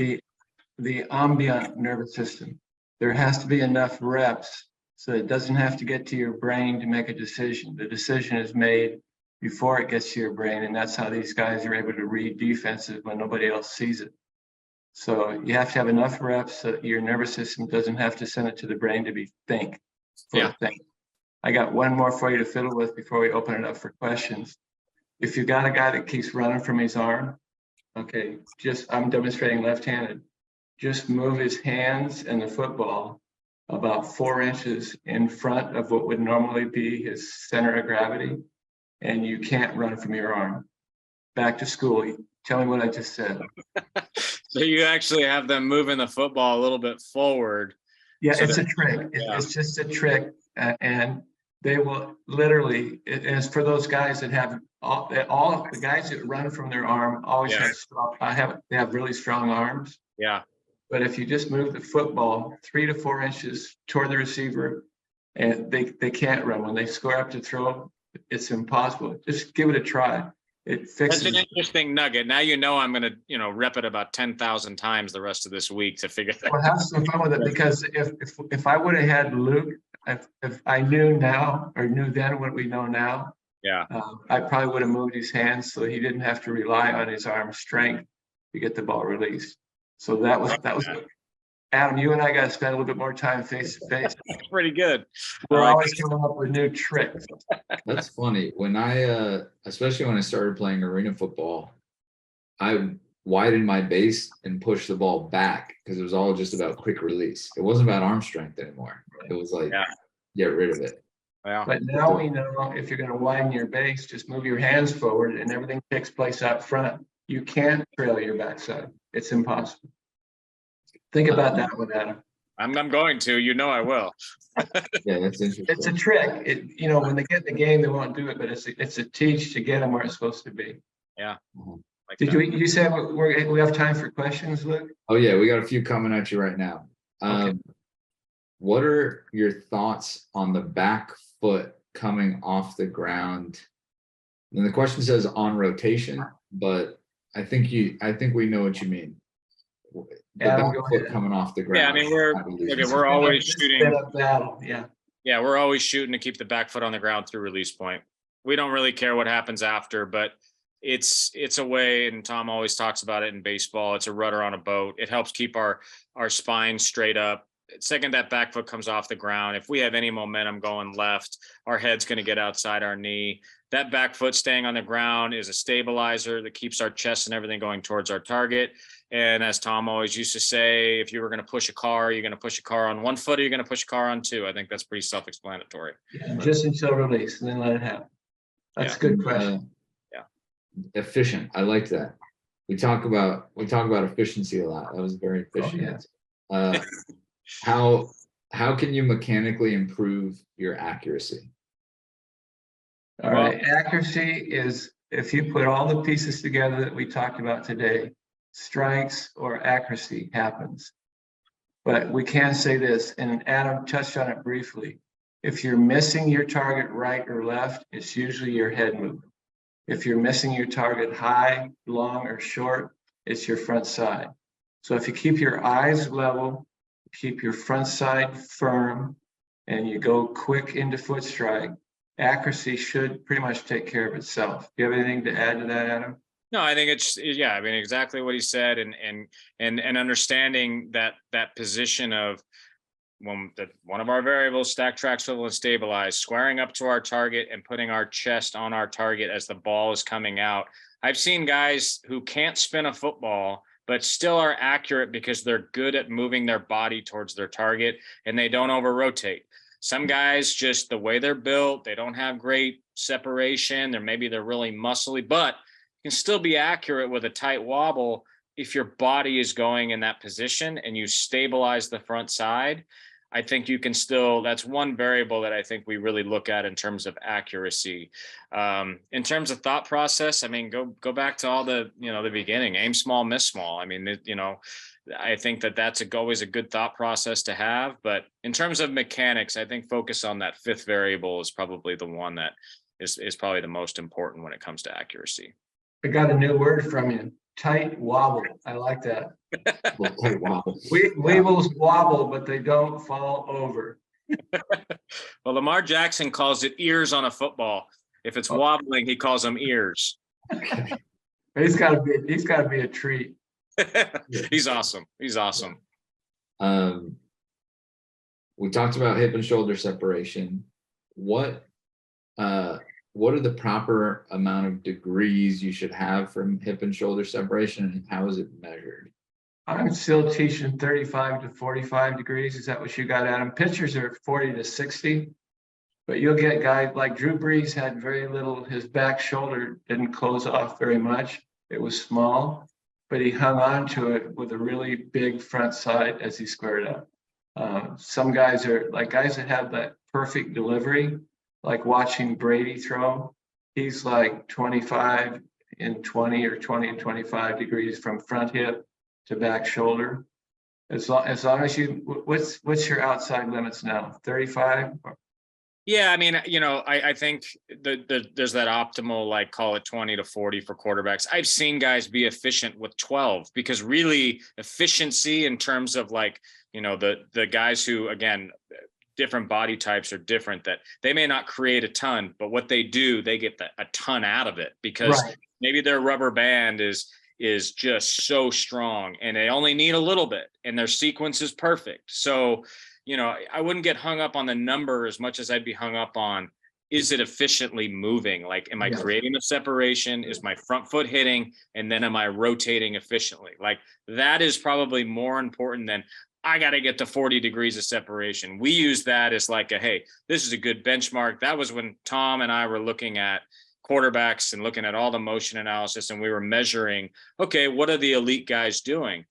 The ambient nervous system. There has to be enough reps so it doesn't have to get to your brain to make a decision. The decision is made before it gets to your brain, and that's how these guys are able to read defenses when nobody else sees it. So you have to have enough reps so that your nervous system doesn't have to send it to the brain to be think. Yeah. I got one more for you to fiddle with before we open it up for questions. If you got a guy that keeps running from his arm, okay, I'm demonstrating left-handed. Just move his hands and the football about 4 inches in front of what would normally be his center of gravity, and you can't run from your arm. Back to school. Tell me what I just said. So you actually have them moving the football a little bit forward. Yeah, So it's a trick. It's just a trick, and they will literally. It's for those guys that have all the guys that run from their arm always have strong. They have really strong arms. Yeah. But if you just move the football 3 to 4 inches toward the receiver, and they can't run when they square up to throw, it's impossible. Just give it a try. It fixes. That's an interesting nugget. Now you know I'm going to, rep it about 10,000 times the rest of this week to figure that out. Well, have some fun with it, because if I would have had Luke, if I knew now or knew then what we know now, Yeah. I probably would have moved his hands so he didn't have to rely on his arm strength to get the ball released. So that was Adam, you and I got to spend a little bit more time face to face. Pretty good. We're always coming up with new tricks. That's funny. When especially when I started playing arena football, I widened my base and pushed the ball back because it was all just about quick release. It wasn't about arm strength anymore. It was like, get rid of it. Yeah. But now we know if you're going to widen your base, just move your hands forward and everything takes place out front. You can't trail your backside. It's impossible. Think about that one, Adam. I'm going to. I will. Yeah, that's interesting. It's a trick. When they get in the game, they won't do it, but it's a teach to get them where it's supposed to be. Yeah. Like Did you say we have time for questions, Luke? Oh yeah, we got a few coming at you right now. Okay. What are your thoughts on the back foot coming off the ground? And the question says on rotation, but I think we know what you mean. The back foot coming off the ground. Yeah, we're always shooting. Yeah, we're always shooting to keep the back foot on the ground through release point. We don't really care what happens after, but it's a way, and Tom always talks about it in baseball. It's a rudder on a boat. It helps keep our spine straight up. Second that back foot comes off the ground, if we have any momentum going left, our head's going to get outside our knee. That back foot staying on the ground is a stabilizer that keeps our chest and everything going towards our target. And as Tom always used to say, if you were going to push a car, you're going to push a car on one foot, or you're going to push a car on two. I think that's pretty self-explanatory. Yeah, just until release, and then let it happen. That's a good question. Efficient. I like that. We talk about efficiency a lot. That was very efficient. Oh, yeah. How can you mechanically improve your accuracy? All right. Accuracy is if you put all the pieces together that we talked about today, strikes or accuracy happens. But we can say this, and Adam touched on it briefly. If you're missing your target right or left, it's usually your head movement. If you're missing your target high, long, or short, it's your front side. So if you keep your eyes level, keep your front side firm, and you go quick into foot strike, accuracy should pretty much take care of itself. Do you have anything to add to that, Adam? No, I think exactly what he said, and understanding that position of one of our variables, stack, track, swivel, and stabilize, squaring up to our target and putting our chest on our target as the ball is coming out. I've seen guys who can't spin a football, but still are accurate because they're good at moving their body towards their target and they don't over rotate. Some guys, just the way they're built, they don't have great separation. They're really muscly, but you can still be accurate with a tight wobble if your body is going in that position and you stabilize the front side. I think you can still, that's one variable that I think we really look at in terms of accuracy. In terms of thought process, I mean, go back to all the, the beginning, aim small, miss small. I mean, I think that's always a good thought process to have. But in terms of mechanics, I think focus on that fifth variable is probably the one that is probably the most important when it comes to accuracy. I got a new word from you. Tight wobble. I like that. Tight wobble. Weevils wobble, but they don't fall over. Well, Lamar Jackson calls it ears on a football. If it's wobbling, he calls them ears. Okay. He's got to be a treat. He's awesome. He's awesome. We talked about hip and shoulder separation. What are the proper amount of degrees you should have from hip and shoulder separation, and how is it measured? I'm still teaching 35 to 45 degrees. Is that what you got, Adam? Pitchers are 40 to 60, but you'll get guys like Drew Brees had very little, his back shoulder didn't close off very much. It was small, but he hung on to it with a really big front side as he squared up. Some guys are like guys that have that perfect delivery, like watching Brady throw. He's like 25 and 20 or 20 and 25 degrees from front hip to back shoulder. As long as you, what's your outside limits now? 35? Yeah, I mean, I think there's that optimal, like call it 20 to 40 for quarterbacks. I've seen guys be efficient with 12 because really efficiency in terms of like, the guys who, again, different body types are different, that they may not create a ton, but what they do, they get a ton out of it because maybe their rubber band is just so strong and they only need a little bit and their sequence is perfect. So, I wouldn't get hung up on the number as much as I'd be hung up on, is it efficiently moving? Like, am I creating the separation? Is my front foot hitting? And then am I rotating efficiently? Like that is probably more important than I got to get to 40 degrees of separation. We use that as like hey, this is a good benchmark. That was when Tom and I were looking at quarterbacks and looking at all the motion analysis and we were measuring, okay, what are the elite guys doing?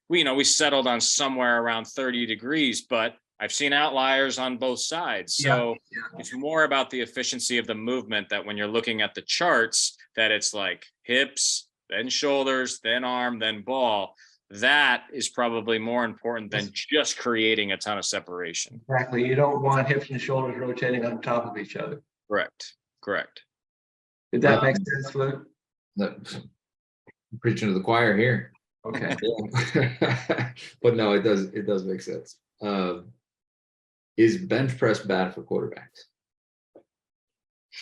We settled on somewhere around 30 degrees, but I've seen outliers on both sides. So it's more about the efficiency of the movement, that when you're looking at the charts, that it's like hips, then shoulders, then arm, then ball. That is probably more important than just creating a ton of separation. Exactly. You don't want hips and shoulders rotating on top of each other. Correct. Did that make sense, Luke? I'm preaching to the choir here. Okay. But no, it does make sense. Is bench press bad for quarterbacks?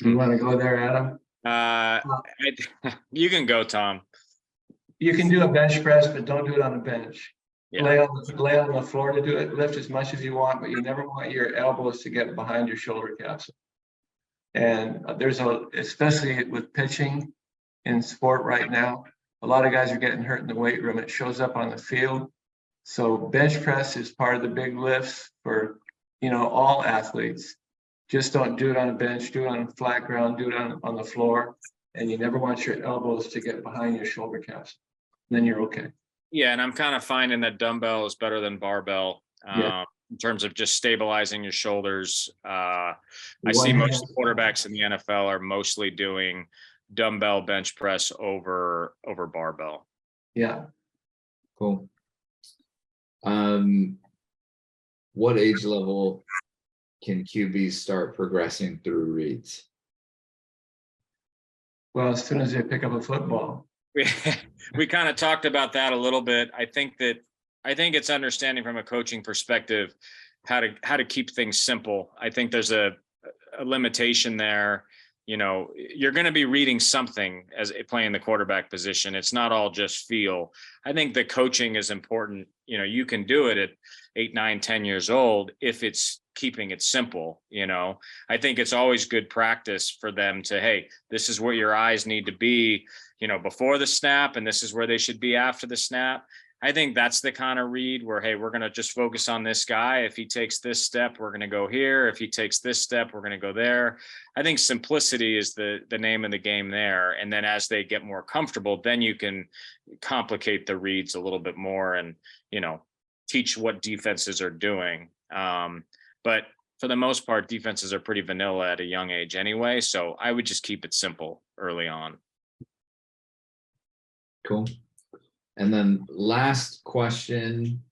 You want to go there, Adam? You can go, Tom. You can do a bench press, but don't do it on the bench. Yeah. Lay on the floor to do it. Lift as much as you want, but you never want your elbows to get behind your shoulder capsule. And especially with pitching in sport right now, a lot of guys are getting hurt in the weight room. It shows up on the field. So bench press is part of the big lifts for, all athletes. Just don't do it on a bench, do it on flat ground, do it on the floor. And you never want your elbows to get behind your shoulder capsule. Then you're okay. Yeah, and I'm kind of finding that dumbbell is better than barbell in terms of just stabilizing your shoulders. I see most quarterbacks in the NFL are mostly doing dumbbell bench press over barbell. Yeah. Cool. What age level can QBs start progressing through reads? Well, as soon as they pick up a football. We kind of talked about that a little bit. I think it's understanding from a coaching perspective how to keep things simple. I think there's a limitation there. You're going to be reading something as playing the quarterback position. It's not all just feel. I think the coaching is important. You can do it at 8, 9, 10 years old if it's keeping it simple. I think it's always good practice for them to, hey, this is where your eyes need to be, before the snap, and this is where they should be after the snap. I think that's the kind of read where, hey, we're going to just focus on this guy. If he takes this step, we're going to go here. If he takes this step, we're going to go there. I think simplicity is the name of the game there. And then as they get more comfortable, then you can complicate the reads a little bit more and, teach what defenses are doing. But for the most part, defenses are pretty vanilla at a young age anyway. So I would just keep it simple early on. Cool. And then last question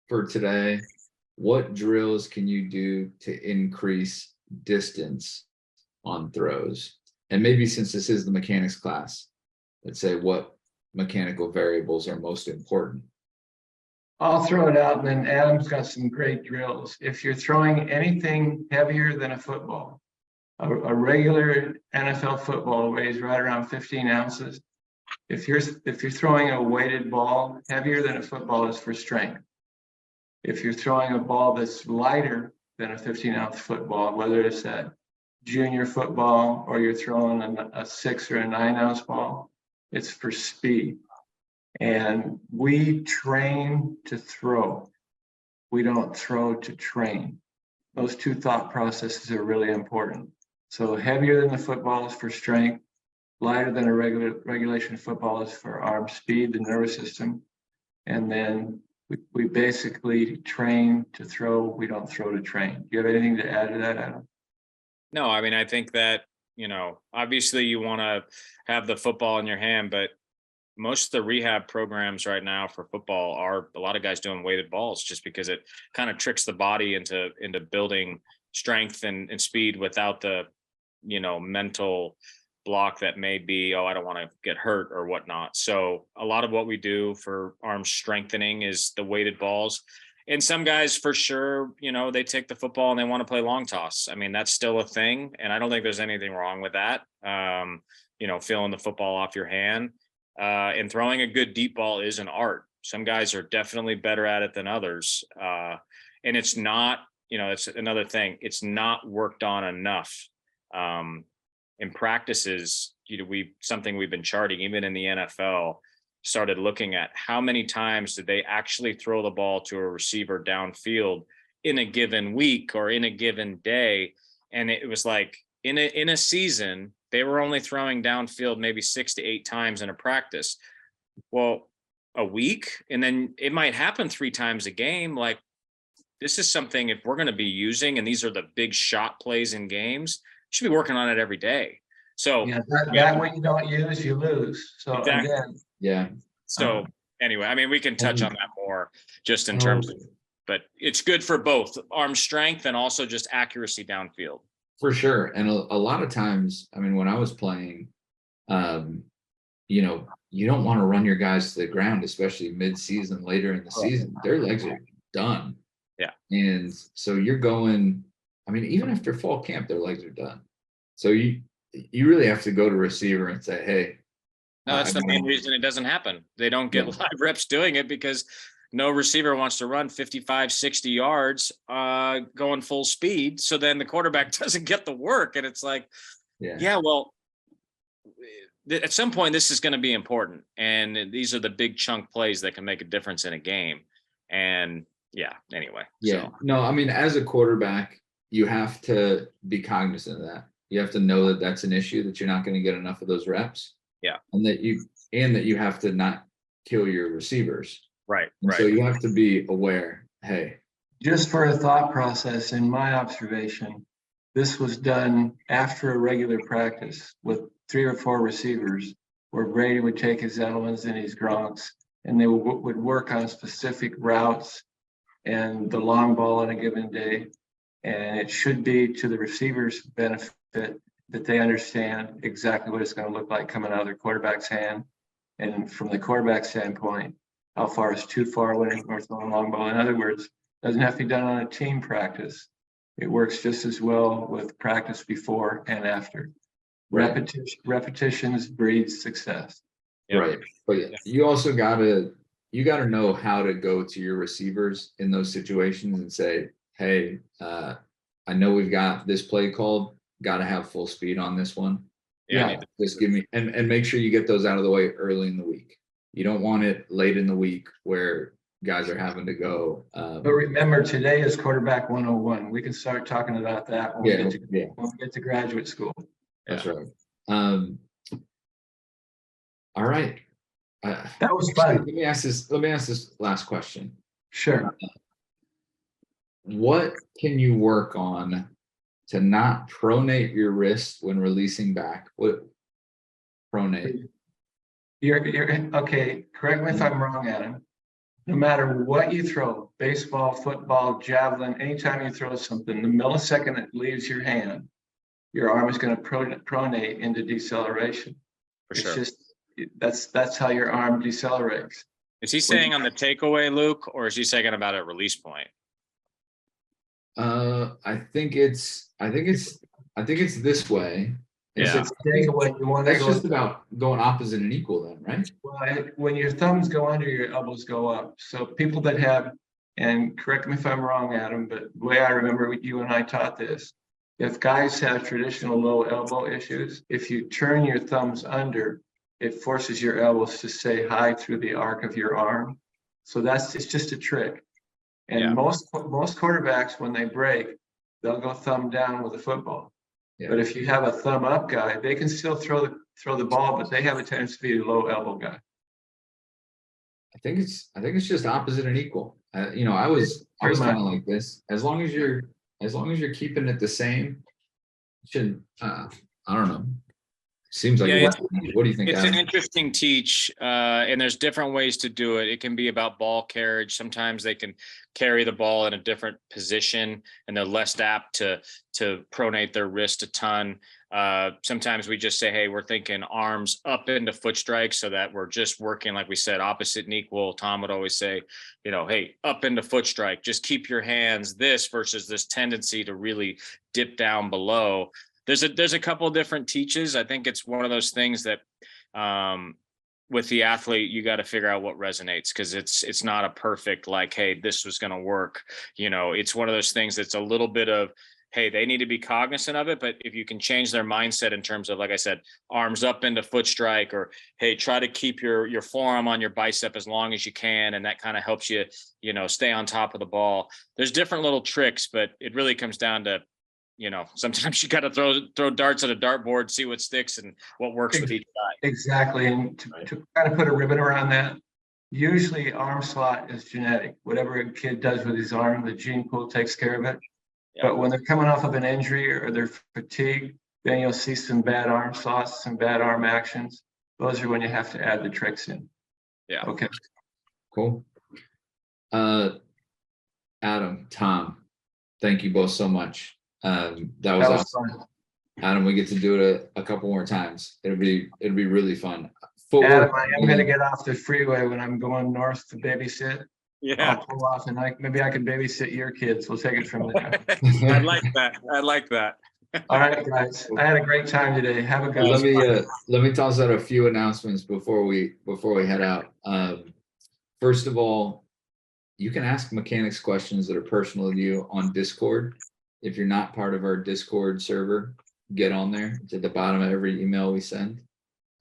for today, what drills can you do to increase distance on throws? And maybe since this is the mechanics class, let's say what mechanical variables are most important. I'll throw it out, and then Adam's got some great drills. If you're throwing anything heavier than a football, a regular NFL football weighs right around 15 ounces. If you're throwing a weighted ball, heavier than a football is for strength. If you're throwing a ball that's lighter than a 15-ounce football, whether it's a junior football or you're throwing a 6 or a 9-ounce ball, it's for speed. And we train to throw. We don't throw to train. Those two thought processes are really important. So heavier than the football is for strength. Lighter than a regulation football is for arm speed, the nervous system. And then we basically train to throw. We don't throw to train. Do you have anything to add to that, Adam? No, I mean, I think that, obviously you want to have the football in your hand, but most of the rehab programs right now for football are a lot of guys doing weighted balls just because it kind of tricks the body into building strength and speed without the, mental block that may be, I don't want to get hurt or whatnot. So a lot of what we do for arm strengthening is the weighted balls. And some guys for sure, they take the football and they want to play long toss. I mean, that's still a thing. And I don't think there's anything wrong with that. Feeling the football off your hand. And throwing a good deep ball is an art. Some guys are definitely better at it than others. And it's not, it's another thing. It's not worked on enough. In practices, something we've been charting, even in the NFL, started looking at how many times did they actually throw the ball to a receiver downfield in a given week or in a given day. And it was like in a season, they were only throwing downfield maybe 6 to 8 times in a practice. Well, a week, and then it might happen 3 times a game. Like, this is something, if we're going to be using, and these are the big shot plays in games, should be working on it every day. So that when you don't use, you lose. So exactly. Again, yeah. So anyway, I mean, we can touch on that more just in terms of, but it's good for both arm strength and also just accuracy downfield. For sure. And a lot of times, I mean, when I was playing, you don't want to run your guys to the ground, especially mid-season, later in the season. Their legs are done. Yeah. And so you're going, I mean, even after fall camp, their legs are done. So you really have to go to receiver and say, hey. No, that's the main reason it doesn't happen. They don't get live reps doing it because no receiver wants to run 55, 60 yards going full speed. So then the quarterback doesn't get the work. And it's like, well, at some point, this is going to be important. And these are the big chunk plays that can make a difference in a game. And anyway. Yeah. So. No, I mean, as a quarterback, you have to be cognizant of that. You have to know that that's an issue, that you're not going to get enough of those reps. Yeah. And that you have to not kill your receivers. Right. So you have to be aware, hey. Just for a thought process, in my observation, this was done after a regular practice with 3 or 4 receivers, where Brady would take his Edelmans and his Gronks, and they would work on specific routes and the long ball on a given day. And it should be to the receiver's benefit that they understand exactly what it's going to look like coming out of their quarterback's hand. And from the quarterback standpoint, how far is too far when we're throwing a long ball? In other words, it doesn't have to be done on a team practice. It works just as well with practice before and after. Repetitions breeds success. Right. But you also gotta know how to go to your receivers in those situations and say, hey, I know we've got this play called, got to have full speed on this one. Yeah. Just give me, and make sure you get those out of the way early in the week. You don't want it late in the week where guys are having to go. But remember, today is quarterback 101. We can start talking about that when Yeah, when we get to graduate school. that's right. All right. That was Actually, fun. let me ask this last question. Sure. What can you work on to not pronate your wrist when releasing back? What pronate? You're okay. Correct me if I'm wrong, Adam. No matter what you throw, baseball, football, javelin, anytime you throw something, the millisecond it leaves your hand, your arm is going to pronate into deceleration. For It's sure. just that's how your arm decelerates. Is he saying on the takeaway, Luke, or is he saying about a release point? I think it's this way. Yeah. It's takeaway. You want to That's go. just about going opposite and equal then, right? Well, when your thumbs go under, your elbows go up. So people that have, and correct me if I'm wrong, Adam, but the way I remember you and I taught this, if guys have traditional low elbow issues, if you turn your thumbs under, it forces your elbows to stay high through the arc of your arm. So it's just a trick. And Yeah. most quarterbacks, when they break, they'll go thumb down with a football. Yeah. But if you have a thumb up guy, they can still throw the ball, but they have a tendency to be a low elbow guy. I think it's just opposite and equal. I was kind of like this. As long as you're keeping it the same, shouldn't I don't know. Seems like Yeah, what do you think? It's Adam? an interesting teach, and there's different ways to do it. It can be about ball carriage. Sometimes they can carry the ball in a different position, and they're less apt to pronate their wrist a ton. Sometimes we just say, hey, we're thinking arms up into foot strikes, so that we're just working, like we said, opposite and equal. Tom would always say, hey, up into foot strike. Just keep your hands this versus this tendency to really dip down below. There's a couple of different teaches. I think it's one of those things that with the athlete, you got to figure out what resonates, because it's not a perfect, like, hey, this was going to work. It's one of those things that's a little bit of, hey, they need to be cognizant of it. But if you can change their mindset in terms of, like I said, arms up into foot strike, or, hey, try to keep your forearm on your bicep as long as you can. And that kind of helps you, stay on top of the ball. There's different little tricks, but it really comes down to, sometimes you got to throw darts at a dartboard, see what sticks and what works with each guy. Exactly. And to kind of put a ribbon around that, usually arm slot is genetic. Whatever a kid does with his arm, the gene pool takes care of it. Yeah. But when they're coming off of an injury or they're fatigued, then you'll see some bad arm slots, some bad arm actions. Those are when you have to add the tricks in. Yeah. Okay. Cool. Adam, Tom, thank you both so much. That was awesome. Fun. Adam, we get to do it a couple more times. It'd be really fun. Footwork, Adam, I am going to get off the freeway when I'm going north to babysit. Yeah. I'll pull off and maybe I can babysit your kids. We'll take it from there. I like that. All right, guys. I had a great time today. Have a good one. Let me toss out a few announcements before we head out. First of all, you can ask mechanics questions that are personal to you on Discord. If you're not part of our Discord server, get on there. It's at the bottom of every email we send.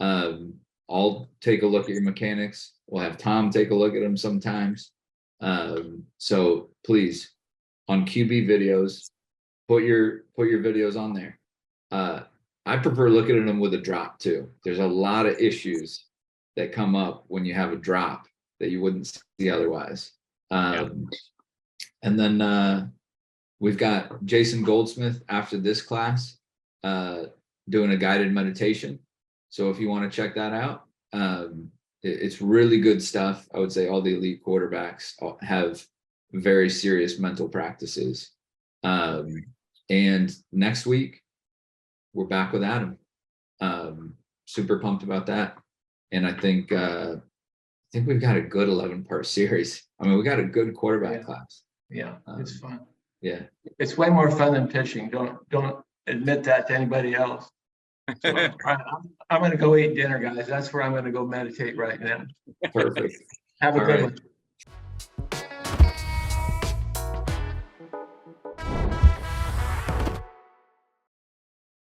I'll take a look at your mechanics. We'll have Tom take a look at them sometimes. So please, on QB videos, put your videos on there. I prefer looking at them with a drop too. There's a lot of issues that come up when you have a drop that you wouldn't see otherwise. And then we've got Jason Goldsmith after this class doing a guided meditation. So if you want to check that out, it's really good stuff. I would say all the elite quarterbacks have very serious mental practices. And next week, we're back with Adam. Super pumped about that. And I think we've got a good 11-part series. I mean, we got a good quarterback class. Yeah, it's fun. Yeah, it's way more fun than pitching. Don't admit that to anybody else. So, I'm going to go eat dinner, guys. That's where I'm going to go meditate right now. Perfect. Have a good one.